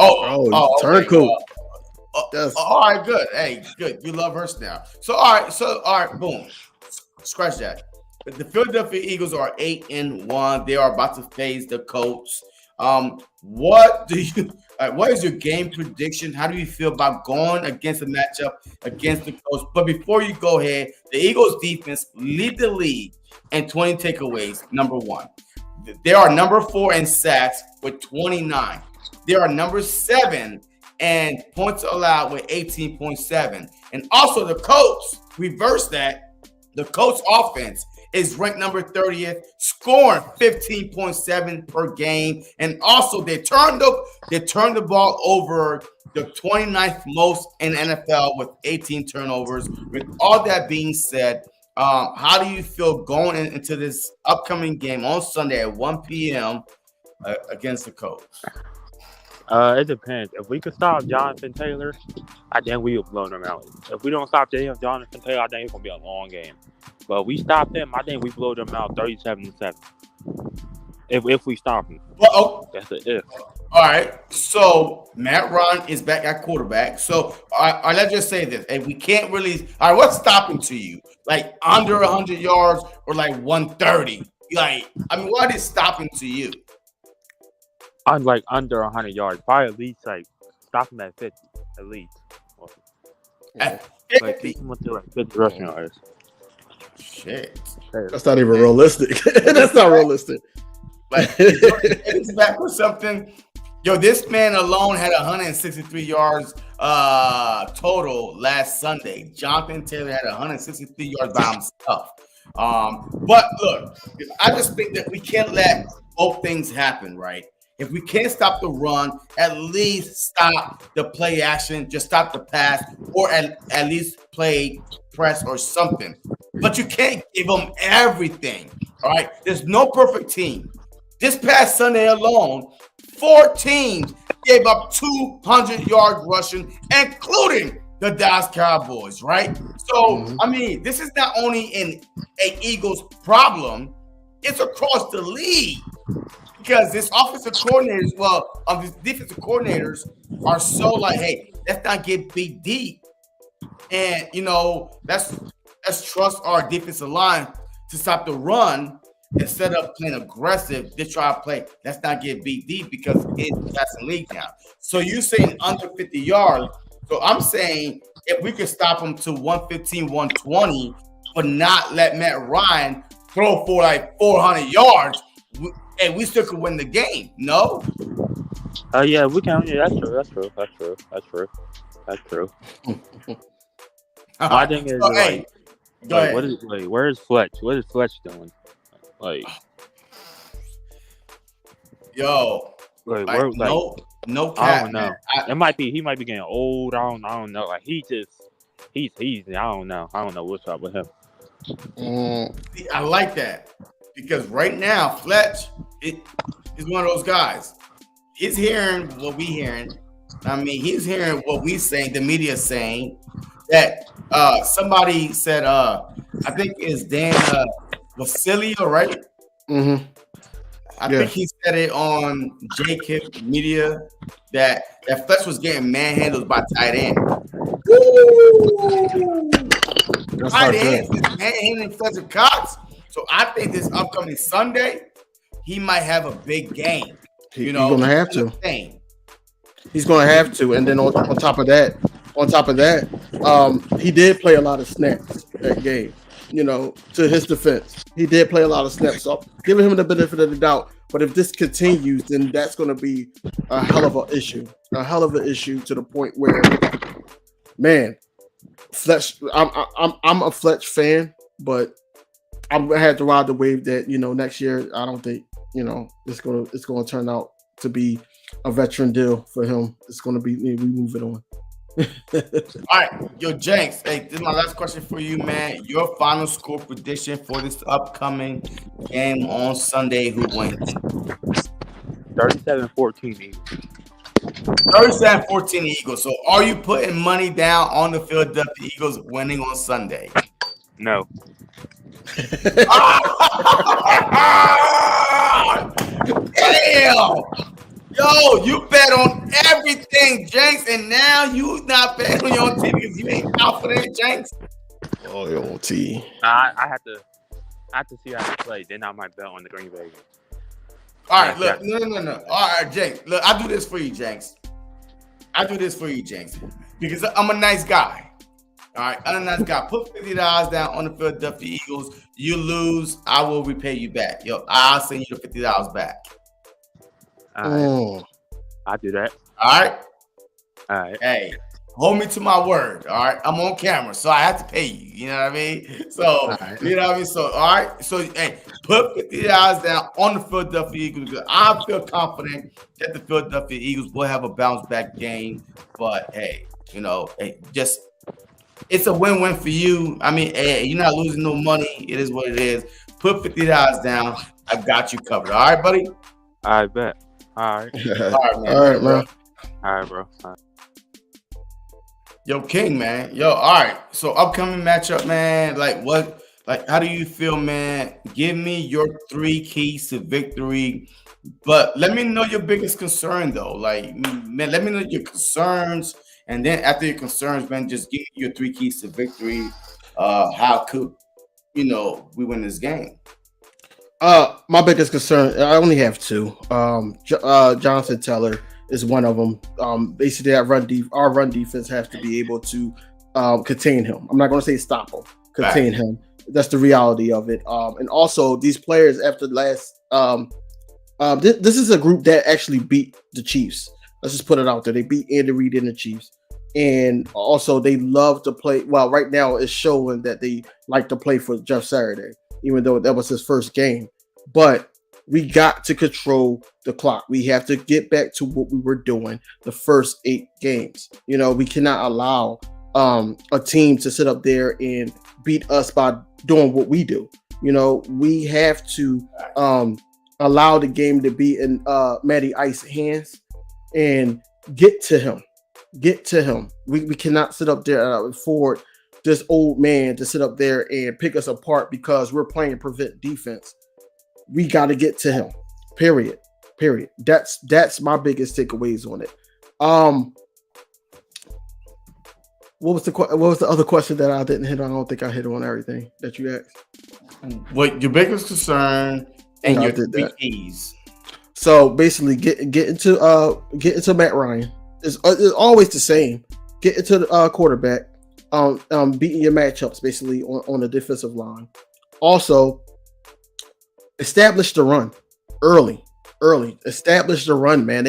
Turncoat. All right, good. Hey, good. You love Hurts now. So all right, boom. Scratch that. The Philadelphia Eagles are 8-1. They are about to face the Colts. What is your game prediction? How do you feel about going against a matchup against the Colts? But before you go ahead, the Eagles defense lead the league in 20 takeaways, number 1. They are number 4 in sacks with 29. They are number 7 and points allowed with 18.7. And also the Colts, reverse that. The Colts offense is ranked number 30th, scoring 15.7 per game. And also they turned the ball over the 29th most in NFL with 18 turnovers. With all that being said, how do you feel going into this upcoming game on Sunday at 1 p.m. Against the Colts? It depends. If we could stop Jonathan Taylor, I think we will blow them out. If we don't stop Jonathan Taylor, I think it's going to be a long game. But if we stop him, I think we blow them out 37-7. If we stop him. That's an if. All right. So Matt Ryan is back at quarterback. So let's just say this. If we can't really – all right, what's stopping to you? Like under 100 yards or like 130? What is stopping to you? I'm like under 100 yards. Probably at least like stop him at 50 at least. At 50? Like keep him to like 50 rushing yards. Shit. That's not even realistic. That's not realistic. Like it's back with something. Yo, this man alone had 163 yards total last Sunday. Jonathan Taylor had 163 yards by himself. But look, I just think that we can't let both things happen, right? If we can't stop the run, at least stop the play action, just stop the pass, or at least play press or something. But you can't give them everything, all right? There's no perfect team. This past Sunday alone, 4 teams gave up 200 yards rushing, including the Dallas Cowboys, right? So, this is not only an Eagles problem, it's across the league. Because this offensive coordinators, these defensive coordinators are so like, hey, let's not get beat deep. And, let's trust our defensive line to stop the run instead of playing aggressive. They try to play, let's not get beat deep because it's the passing league now. So you're saying under 50 yards. So I'm saying if we could stop them to 115, 120, but not let Matt Ryan throw for like 400 yards, and we still could win the game. No? Yeah, we can. Yeah, that's true. My thing is where is Fletch? What is Fletch doing? Like, yo, no cap. I don't know. He might be getting old. I don't know. Like he's I don't know. I don't know what's up with him. I like that because right now Fletch is one of those guys. he's hearing what we hearing. I mean, he's hearing what we saying. The media saying that somebody said, I think it's Dan Vasilio, right? Mm-hmm. I think he said it on J-Kip Media that Fletch was getting manhandled by tight end. That's Tight not end good. is manhandling Fletcher Cox. So I think this upcoming Sunday, he might have a big game. He's gonna have to. Thing. He's gonna have to. And then on top of that, he did play a lot of snaps that game. You know, to his defense, he did play a lot of snaps. So giving him the benefit of the doubt. But if this continues, then that's going to be a hell of an issue. A hell of an issue to the point where, man, Fletch. I'm a Fletch fan, but I'm gonna have to ride the wave that next year. I don't think it's gonna turn out to be a veteran deal for him. It's gonna be we move it on. All right, yo, Jenks. Hey, this is my last question for you, man. Your final score prediction for this upcoming game on Sunday. Who wins? 37-14 Eagles. 37-14 Eagles. So, are you putting money down on the Philadelphia Eagles winning on Sunday? No. Damn! Yo, you bet on everything, Jenks, and now you not betting on your team because you ain't confident, Jenks. Oh, your T. I have to see how they play. Then I might bet on the Green Bay game. All right, look, no. All right, Jenks. Look, I do this for you, Jenks. Because I'm a nice guy. All right, I'm a nice guy. Put $50 down on the Philadelphia Eagles. You lose, I will repay you back. Yo, I'll send you the $50 back. All right. I'll do that. All right. Hey, hold me to my word. All right. I'm on camera, so I have to pay you. You know what I mean? So, you know what I mean? So, all right. So, hey, put $50 down on the Philadelphia Eagles because I feel confident that the Philadelphia Eagles will have a bounce back game. But, hey, it's a win-win for you. I mean, hey, you're not losing no money. It is what it is. Put $50 down. I got you covered. All right, buddy? I bet. All right. All right, man. All right, bro. All right. Yo, King, man. Yo, all right. So upcoming matchup, man. How do you feel, man? Give me your 3 keys to victory. But let me know your biggest concern, though. Like, man, let me know your concerns. And then after your concerns, man, just give me your 3 keys to victory. How could, we win this game? My biggest concern, I only have 2. Jonathan Taylor is one of them. Basically, our run defense has to be able to contain him. I'm not going to say stop him, contain him. That's the reality of it. And also, these players after the last, this is a group that actually beat the Chiefs. Let's just put it out there. They beat Andy Reid and the Chiefs. And also, they love to play. Well, right now, it's showing that they like to play for Jeff Saturday, even though that was his first game. But we got to control the clock. We have to get back to what we were doing the first 8 games. We cannot allow a team to sit up there and beat us by doing what we do. We have to allow the game to be in Matty Ice's hands and get to him. We cannot sit up there and afford this old man to sit up there and pick us apart because we're playing prevent defense. We got to get to him. Period. That's my biggest takeaways on it. What was the other question that I didn't hit on? I don't think I hit on everything that you asked. What your biggest concern and your 3 keys? So basically, get into Matt Ryan. It's always the same. Get into the quarterback. Beating your matchups basically on the defensive line. Also, establish the run early. Establish the run, man.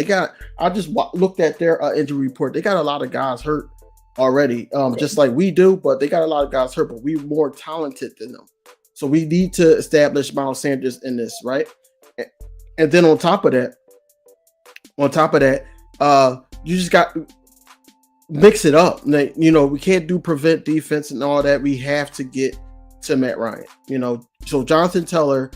I just looked at their injury report. They got a lot of guys hurt already, just like we do, but they got a lot of guys hurt, but we're more talented than them. So we need to establish Miles Sanders in this, right? And then on top of that, you just got mix it up. We can't do prevent defense and all that. We have to get to Matt Ryan. So Jonathan Taylor,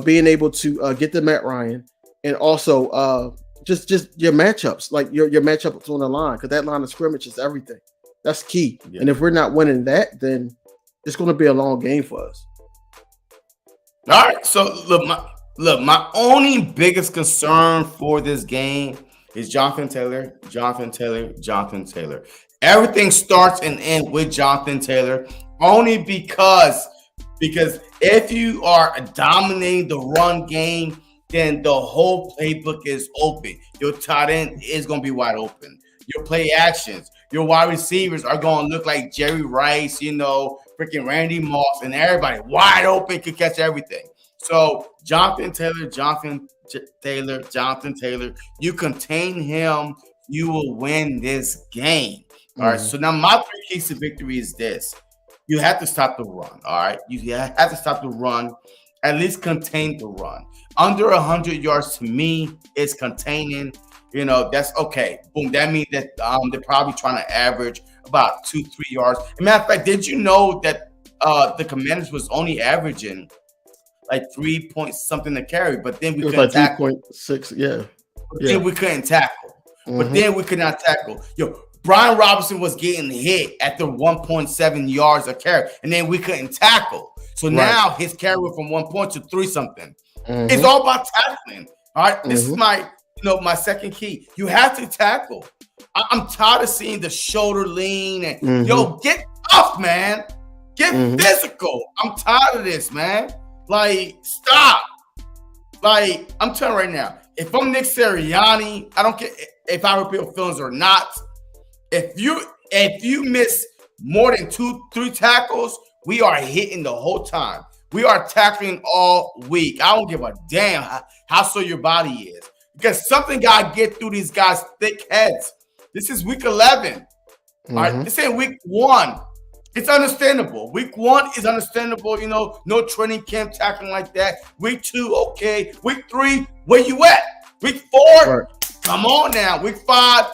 being able to get to Matt Ryan, and also just your matchups, like your matchups on the line, because that line of scrimmage is everything. That's key. Yeah. And if we're not winning that, then it's going to be a long game for us. All right. So my only biggest concern for this game is Jonathan Taylor. Everything starts and ends with Jonathan Taylor, only because if you are dominating the run game, then the whole playbook is open. Your tight end is going to be wide open. Your play actions, your wide receivers are going to look like Jerry Rice, freaking Randy Moss, and everybody wide open, could catch everything. So Jonathan Taylor, you contain him, you will win this game. All right. So now my three keys to victory is this. You have to stop the run. All right. You have to stop the run, at least contain the run. Under 100 yards to me is containing. That's okay. Boom. That means that they're probably trying to average about 2-3 yards. As a matter of fact, did you know that the Commanders was only averaging like 3 point something to carry, but then we couldn't like tackle. 3.6, yeah. Then we couldn't tackle. But then we could not tackle. Brian Robinson was getting hit at the 1.7 yards a carry, and then we couldn't tackle. So now his carry went from 1 point to 3 something. It's all about tackling. All right. This is my second key. You have to tackle. I'm tired of seeing the shoulder lean and get tough, man. Get physical. I'm tired of this, man. Like, stop. Like, I'm telling you right now, if I'm Nick Sirianni, I don't care if I hurt people's feelings or not. If you miss more than 2-3 tackles, we are hitting the whole time. We are tackling all week. I don't give a damn how sore your body is, because something got to get through these guys' thick heads. This is week 11. All right, this ain't week 1. It's understandable. Week 1 is understandable. No training camp tackling like that. Week 2, okay. Week 3, where you at? Week 4, come on now. Week 5,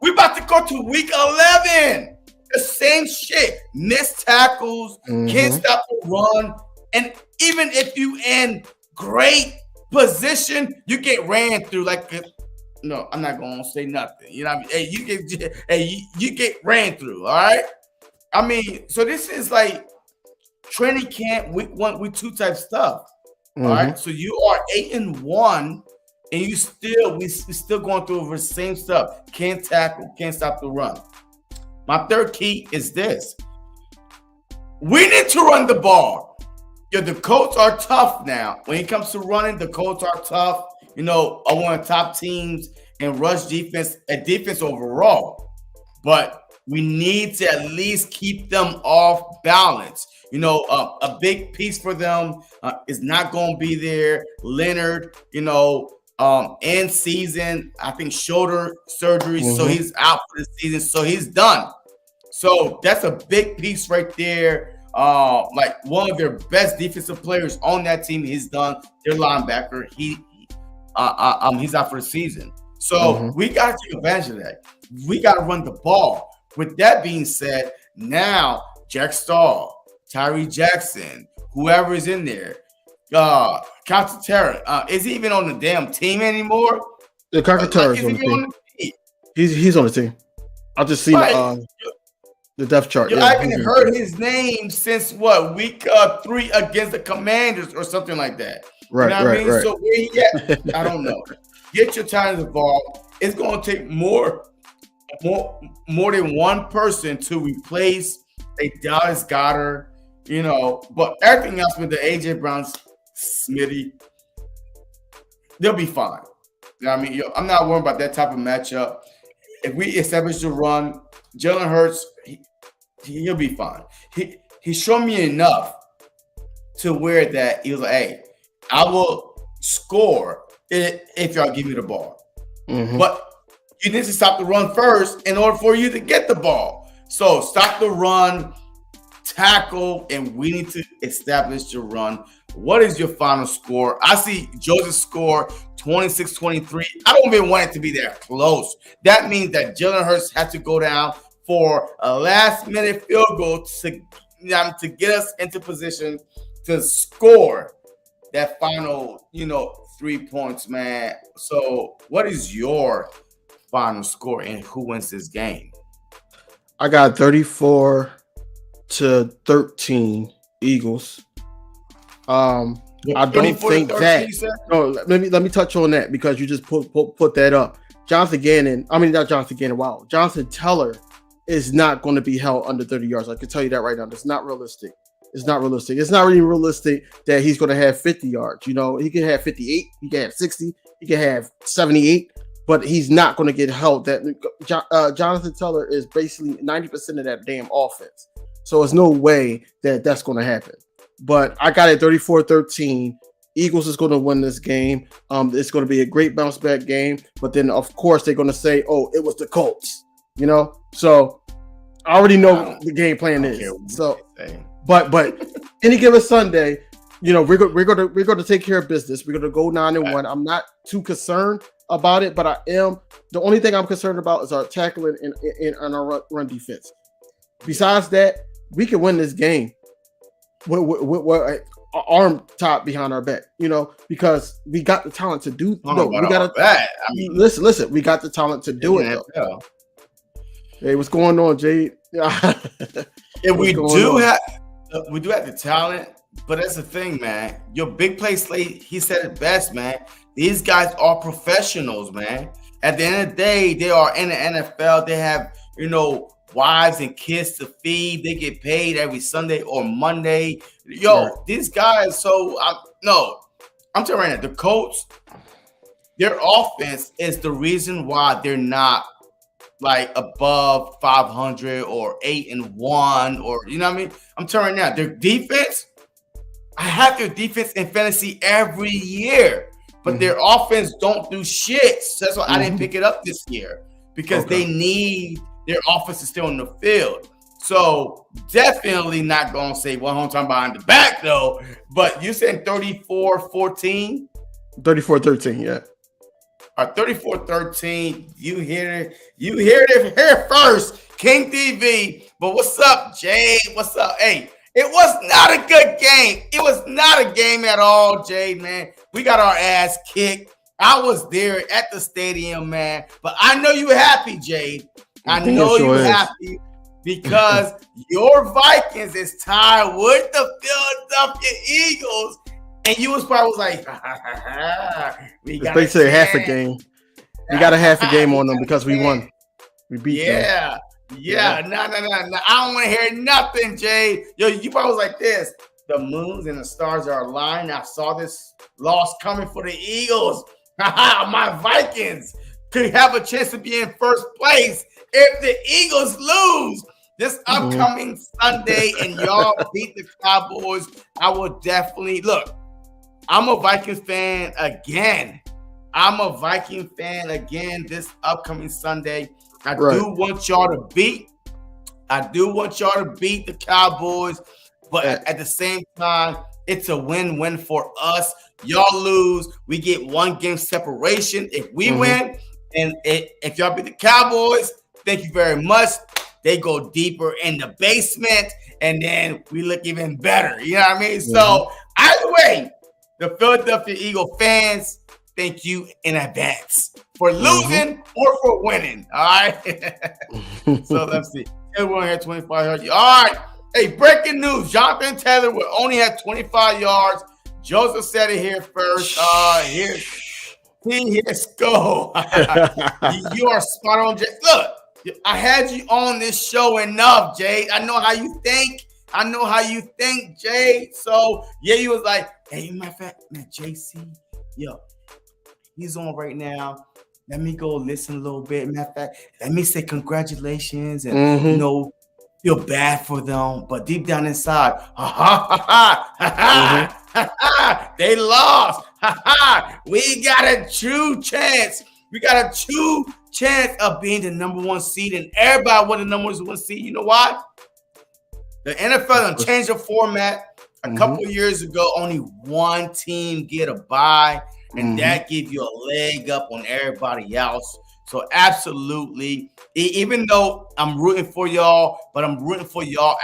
we about to go to week 11. The same shit. Missed tackles, can't stop the run. And even if you in great position, you get ran through no, I'm not going to say nothing. You know what I mean? You get ran through, all right? I mean, so this is like training camp, week 1, week 2 type stuff. All right. So you are 8-1, and we still going through the same stuff. Can't tackle, can't stop the run. My third key is this. We need to run the ball. The Colts are tough now. When it comes to running, the Colts are tough. Are one of the top teams in rush defense and defense overall. But we need to at least keep them off balance. A big piece for them is not going to be there. Leonard, end season, I think shoulder surgery, so he's out for the season, so he's done. So that's a big piece right there. Like one of their best defensive players on that team, he's done. Their linebacker, he's out for the season. So we got to take advantage of that. We got to run the ball. With that being said, now Jack Stahl, Tyree Jackson, whoever is in there, Calcaterra, is he even on the damn team anymore? The Calcaterra is on the team. He's on the team. I just seen the depth chart. I haven't heard his name since week 3 against the Commanders or something like that. Right, you know what I mean? Right. So where he at? I don't know. Get your time involved. It's going to take more than one person to replace a Dallas Goedert, but everything else with the AJ Brown, Smitty, they'll be fine. You know what I mean? I'm not worried about that type of matchup. If we establish the run, Jalen Hurts, he'll be fine. He showed me enough to where that he was like, hey, I will score if y'all give me the ball. But you need to stop the run first in order for you to get the ball. So stop the run, tackle, and we need to establish the run. What is your final score? I see Joseph score 26-23. I don't even want it to be that close. That means that Jalen Hurts had to go down for a last-minute field goal to get us into position to score that final, 3 points, man. So, what is your final score and who wins this game? I got 34-13 Eagles. I don't think that. No, let me touch on that because you just put that up. Jonathan Teller is not going to be held under 30 yards. I can tell you that right now. It's not realistic. It's not realistic. It's not really realistic that he's going to have 50 yards. You know, he can have 58, he can have 60, he can have 78, but he's not going to get held. That Jonathan Teller is basically 90% of that damn offense. So there's no way that that's going to happen. But I got it 34-13. Eagles is going to win this game. It's going to be a great bounce back game. But then, of course, they're going to say, "Oh, it was the Colts." You know, so I already know what the game plan is. So, but any given Sunday, you know, we're going to take care of business. We're going to go 9-1. I'm not too concerned about it, but I am. The only thing I'm concerned about is our tackling and our run defense. Besides that, we can win this game with arm top behind our back, you know, because we got the talent to do. No, we got to. Listen, we got the talent to do it. Though. Hey, what's going on, Jade? Yeah, we do have the talent, but that's the thing, man. Your big play slate, he said it best, man. These guys are professionals, man. At the end of the day, they are in the NFL. They have, you know, wives and kids to feed. They get paid every Sunday or Monday. These guys. So I'm telling you right now, the Colts, their offense is the reason why they're not like above 500 or 8-1, or you know what I mean. I'm telling you right now, their defense. I have their defense in fantasy every year, but their offense don't do shit. So that's why I didn't pick it up this year because they need. Their offense is still in the field. So definitely not going to say one whole time behind the back, though. But you said 34-14? 34-13, yeah. 34-13. You hear it here first. King TV. But what's up, Jade? What's up? Hey, it was not a good game. It was not a game at all, Jade, man. We got our ass kicked. I was there at the stadium, man. But I know you happy, Jade. I know you're happy because your Vikings is tied with the Philadelphia Eagles, and you was probably like, we got basically half a game. We got a half a game on them because we won. We beat them. Yeah. No. I don't want to hear nothing, Jay. Yo, you probably was like this. The moons and the stars are aligned. I saw this loss coming for the Eagles. My Vikings could have a chance to be in first place if the Eagles lose this upcoming Sunday and y'all beat the Cowboys. I will definitely look. I'm a Vikings fan again. This upcoming Sunday. I do want y'all to beat the Cowboys, but at the same time, it's a win-win for us. Y'all lose, we get 1 game separation. If we win, and if y'all beat the Cowboys, thank you very much. They go deeper in the basement, and then we look even better. You know what I mean? So either way, the Philadelphia Eagle fans, thank you in advance for losing or for winning. All right. So let's see. Everyone had 25 yards. All right. Hey, breaking news. Jonathan Taylor will only have 25 yards. Joseph said it here first. Here's go. You are spot on, Jay. Look, I had you on this show enough, Jay. I know how you think. Jay. So, yeah, he was like, hey, matter of fact, man, JC, yo, he's on right now. Let me go listen a little bit. Matter of fact, let me say congratulations and, you know, feel bad for them. But deep down inside, they lost. We got a true chance. Of being the number 1 seed, and everybody wanted the number 1 seed. You know why? The NFL done changed the format. A couple years ago, only 1 team get a bye, and that gives you a leg up on everybody else. So absolutely, even though I'm rooting for y'all, but I'm rooting for y'all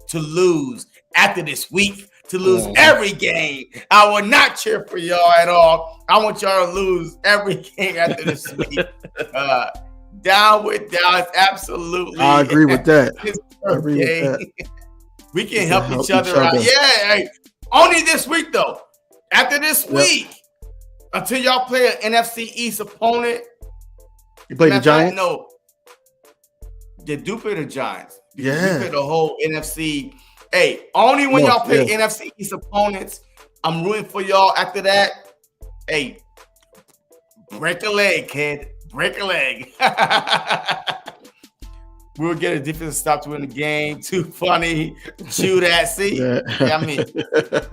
to lose after this week to lose every game. I will not cheer for y'all at all. I want y'all to lose every game after this week. Down with Dallas, absolutely. I agree with that. I agree with that. We can help each other out. Yeah, hey, only this week though. After this week, until y'all play an NFC East opponent. You play the Giants? No. They do play the Giants. Yeah. You play the whole NFC. Hey, only when y'all play NFC East opponents, I'm rooting for y'all. After that, hey, break a leg, kid. Break a leg. We'll get a defensive stop to win the game. Too funny. Chew that. See? Yeah. I mean,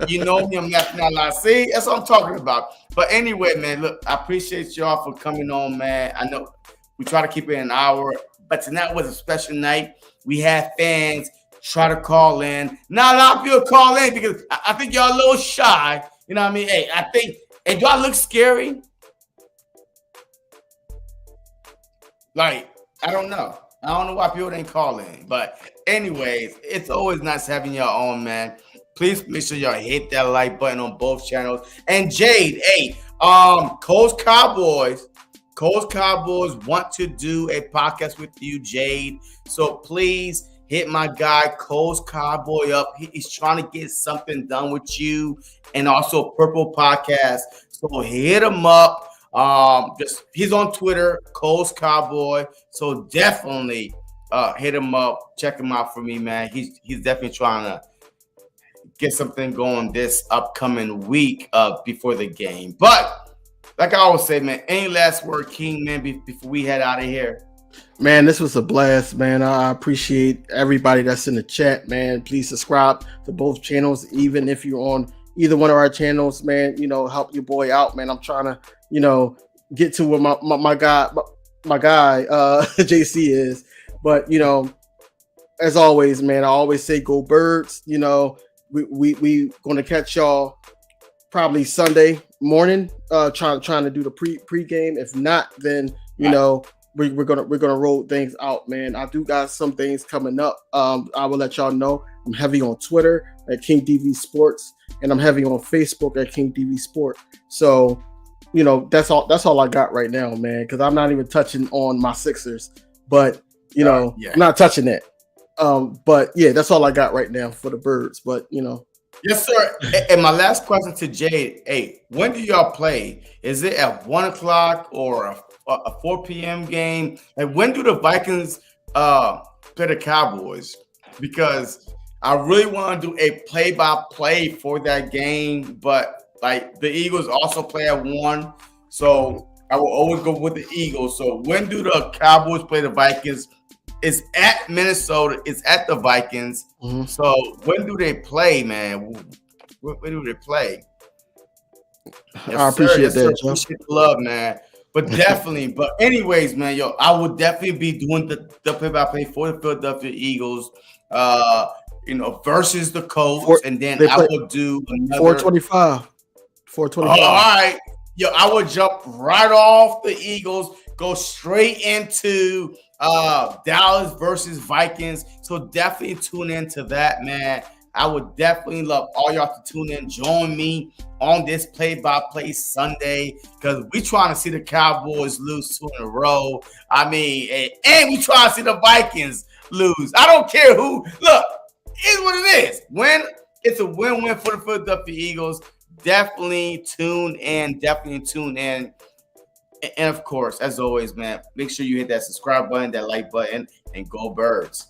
you know me. I'm laughing out loud. See? That's what I'm talking about. But anyway, man, look, I appreciate y'all for coming on, man. I know we try to keep it an hour, but tonight was a special night. We had fans try to call in. Not a lot of people call in because I think y'all a little shy. You know what I mean? Hey, I think, hey, do I look scary? Like, I don't know. I don't know why people didn't call in. But anyways, it's always nice having y'all on, man. Please make sure y'all hit that like button on both channels. And Jade, hey, Colts Cowboys want to do a podcast with you, Jade. So please hit my guy Colts Cowboy up. He's trying to get something done with you, and also Purple Podcast. So hit him up. He's on Twitter, Colts Cowboy. So definitely hit him up, check him out for me, man. He's definitely trying to get something going this upcoming week before the game. But like I always say, man, any last word, King, man, before we head out of here? Man, this was a blast, man. I appreciate everybody that's in the chat, man. Please subscribe to both channels, even if you're on either one of our channels, man. You know, help your boy out, man. I'm trying to, you know, get to where my guy JC is. But, you know, as always, man, I always say go Birds. You know, we gonna catch y'all probably Sunday morning, trying to do the pregame. If not, then you know we're gonna roll things out, man. I do got some things coming up. I will let y'all know. I'm heavy on Twitter at King DV Sports, and I'm heavy on Facebook at King DV Sport. So, you know, that's all I got right now, man. Because I'm not even touching on my Sixers, but you know, I'm not touching that. But yeah, that's all I got right now for the Birds. But you know. Yes, sir. And my last question to Jade: hey, when do y'all play? Is it at 1:00 or a 4 p.m. game? And when do the Vikings play the Cowboys? Because I really want to do a play-by-play for that game, but like the Eagles also play at 1, so I will always go with the Eagles. So when do the Cowboys play the Vikings? It's at Minnesota. It's at the Vikings. Mm-hmm. So when do they play, man? When do they play? Yes, I appreciate that, Joe. Appreciate the love, man. But definitely. But anyways, man, yo, I would definitely be doing the play-by-play for the Philadelphia Eagles, you know, versus the Colts, and then I will do another 425. 425. Oh, all right. Yo, I would jump right off the Eagles, go straight into Dallas versus Vikings. So definitely tune into that, man. I would definitely love all y'all to tune in. Join me on this play-by-play Sunday, because we trying to see the Cowboys lose 2 in a row. I mean, and we trying to see the Vikings lose. I don't care who. Look, it's what it is. It's a win-win for the Philadelphia Eagles. Definitely tune in. And of course, as always, man, make sure you hit that subscribe button, that like button, and go Birds.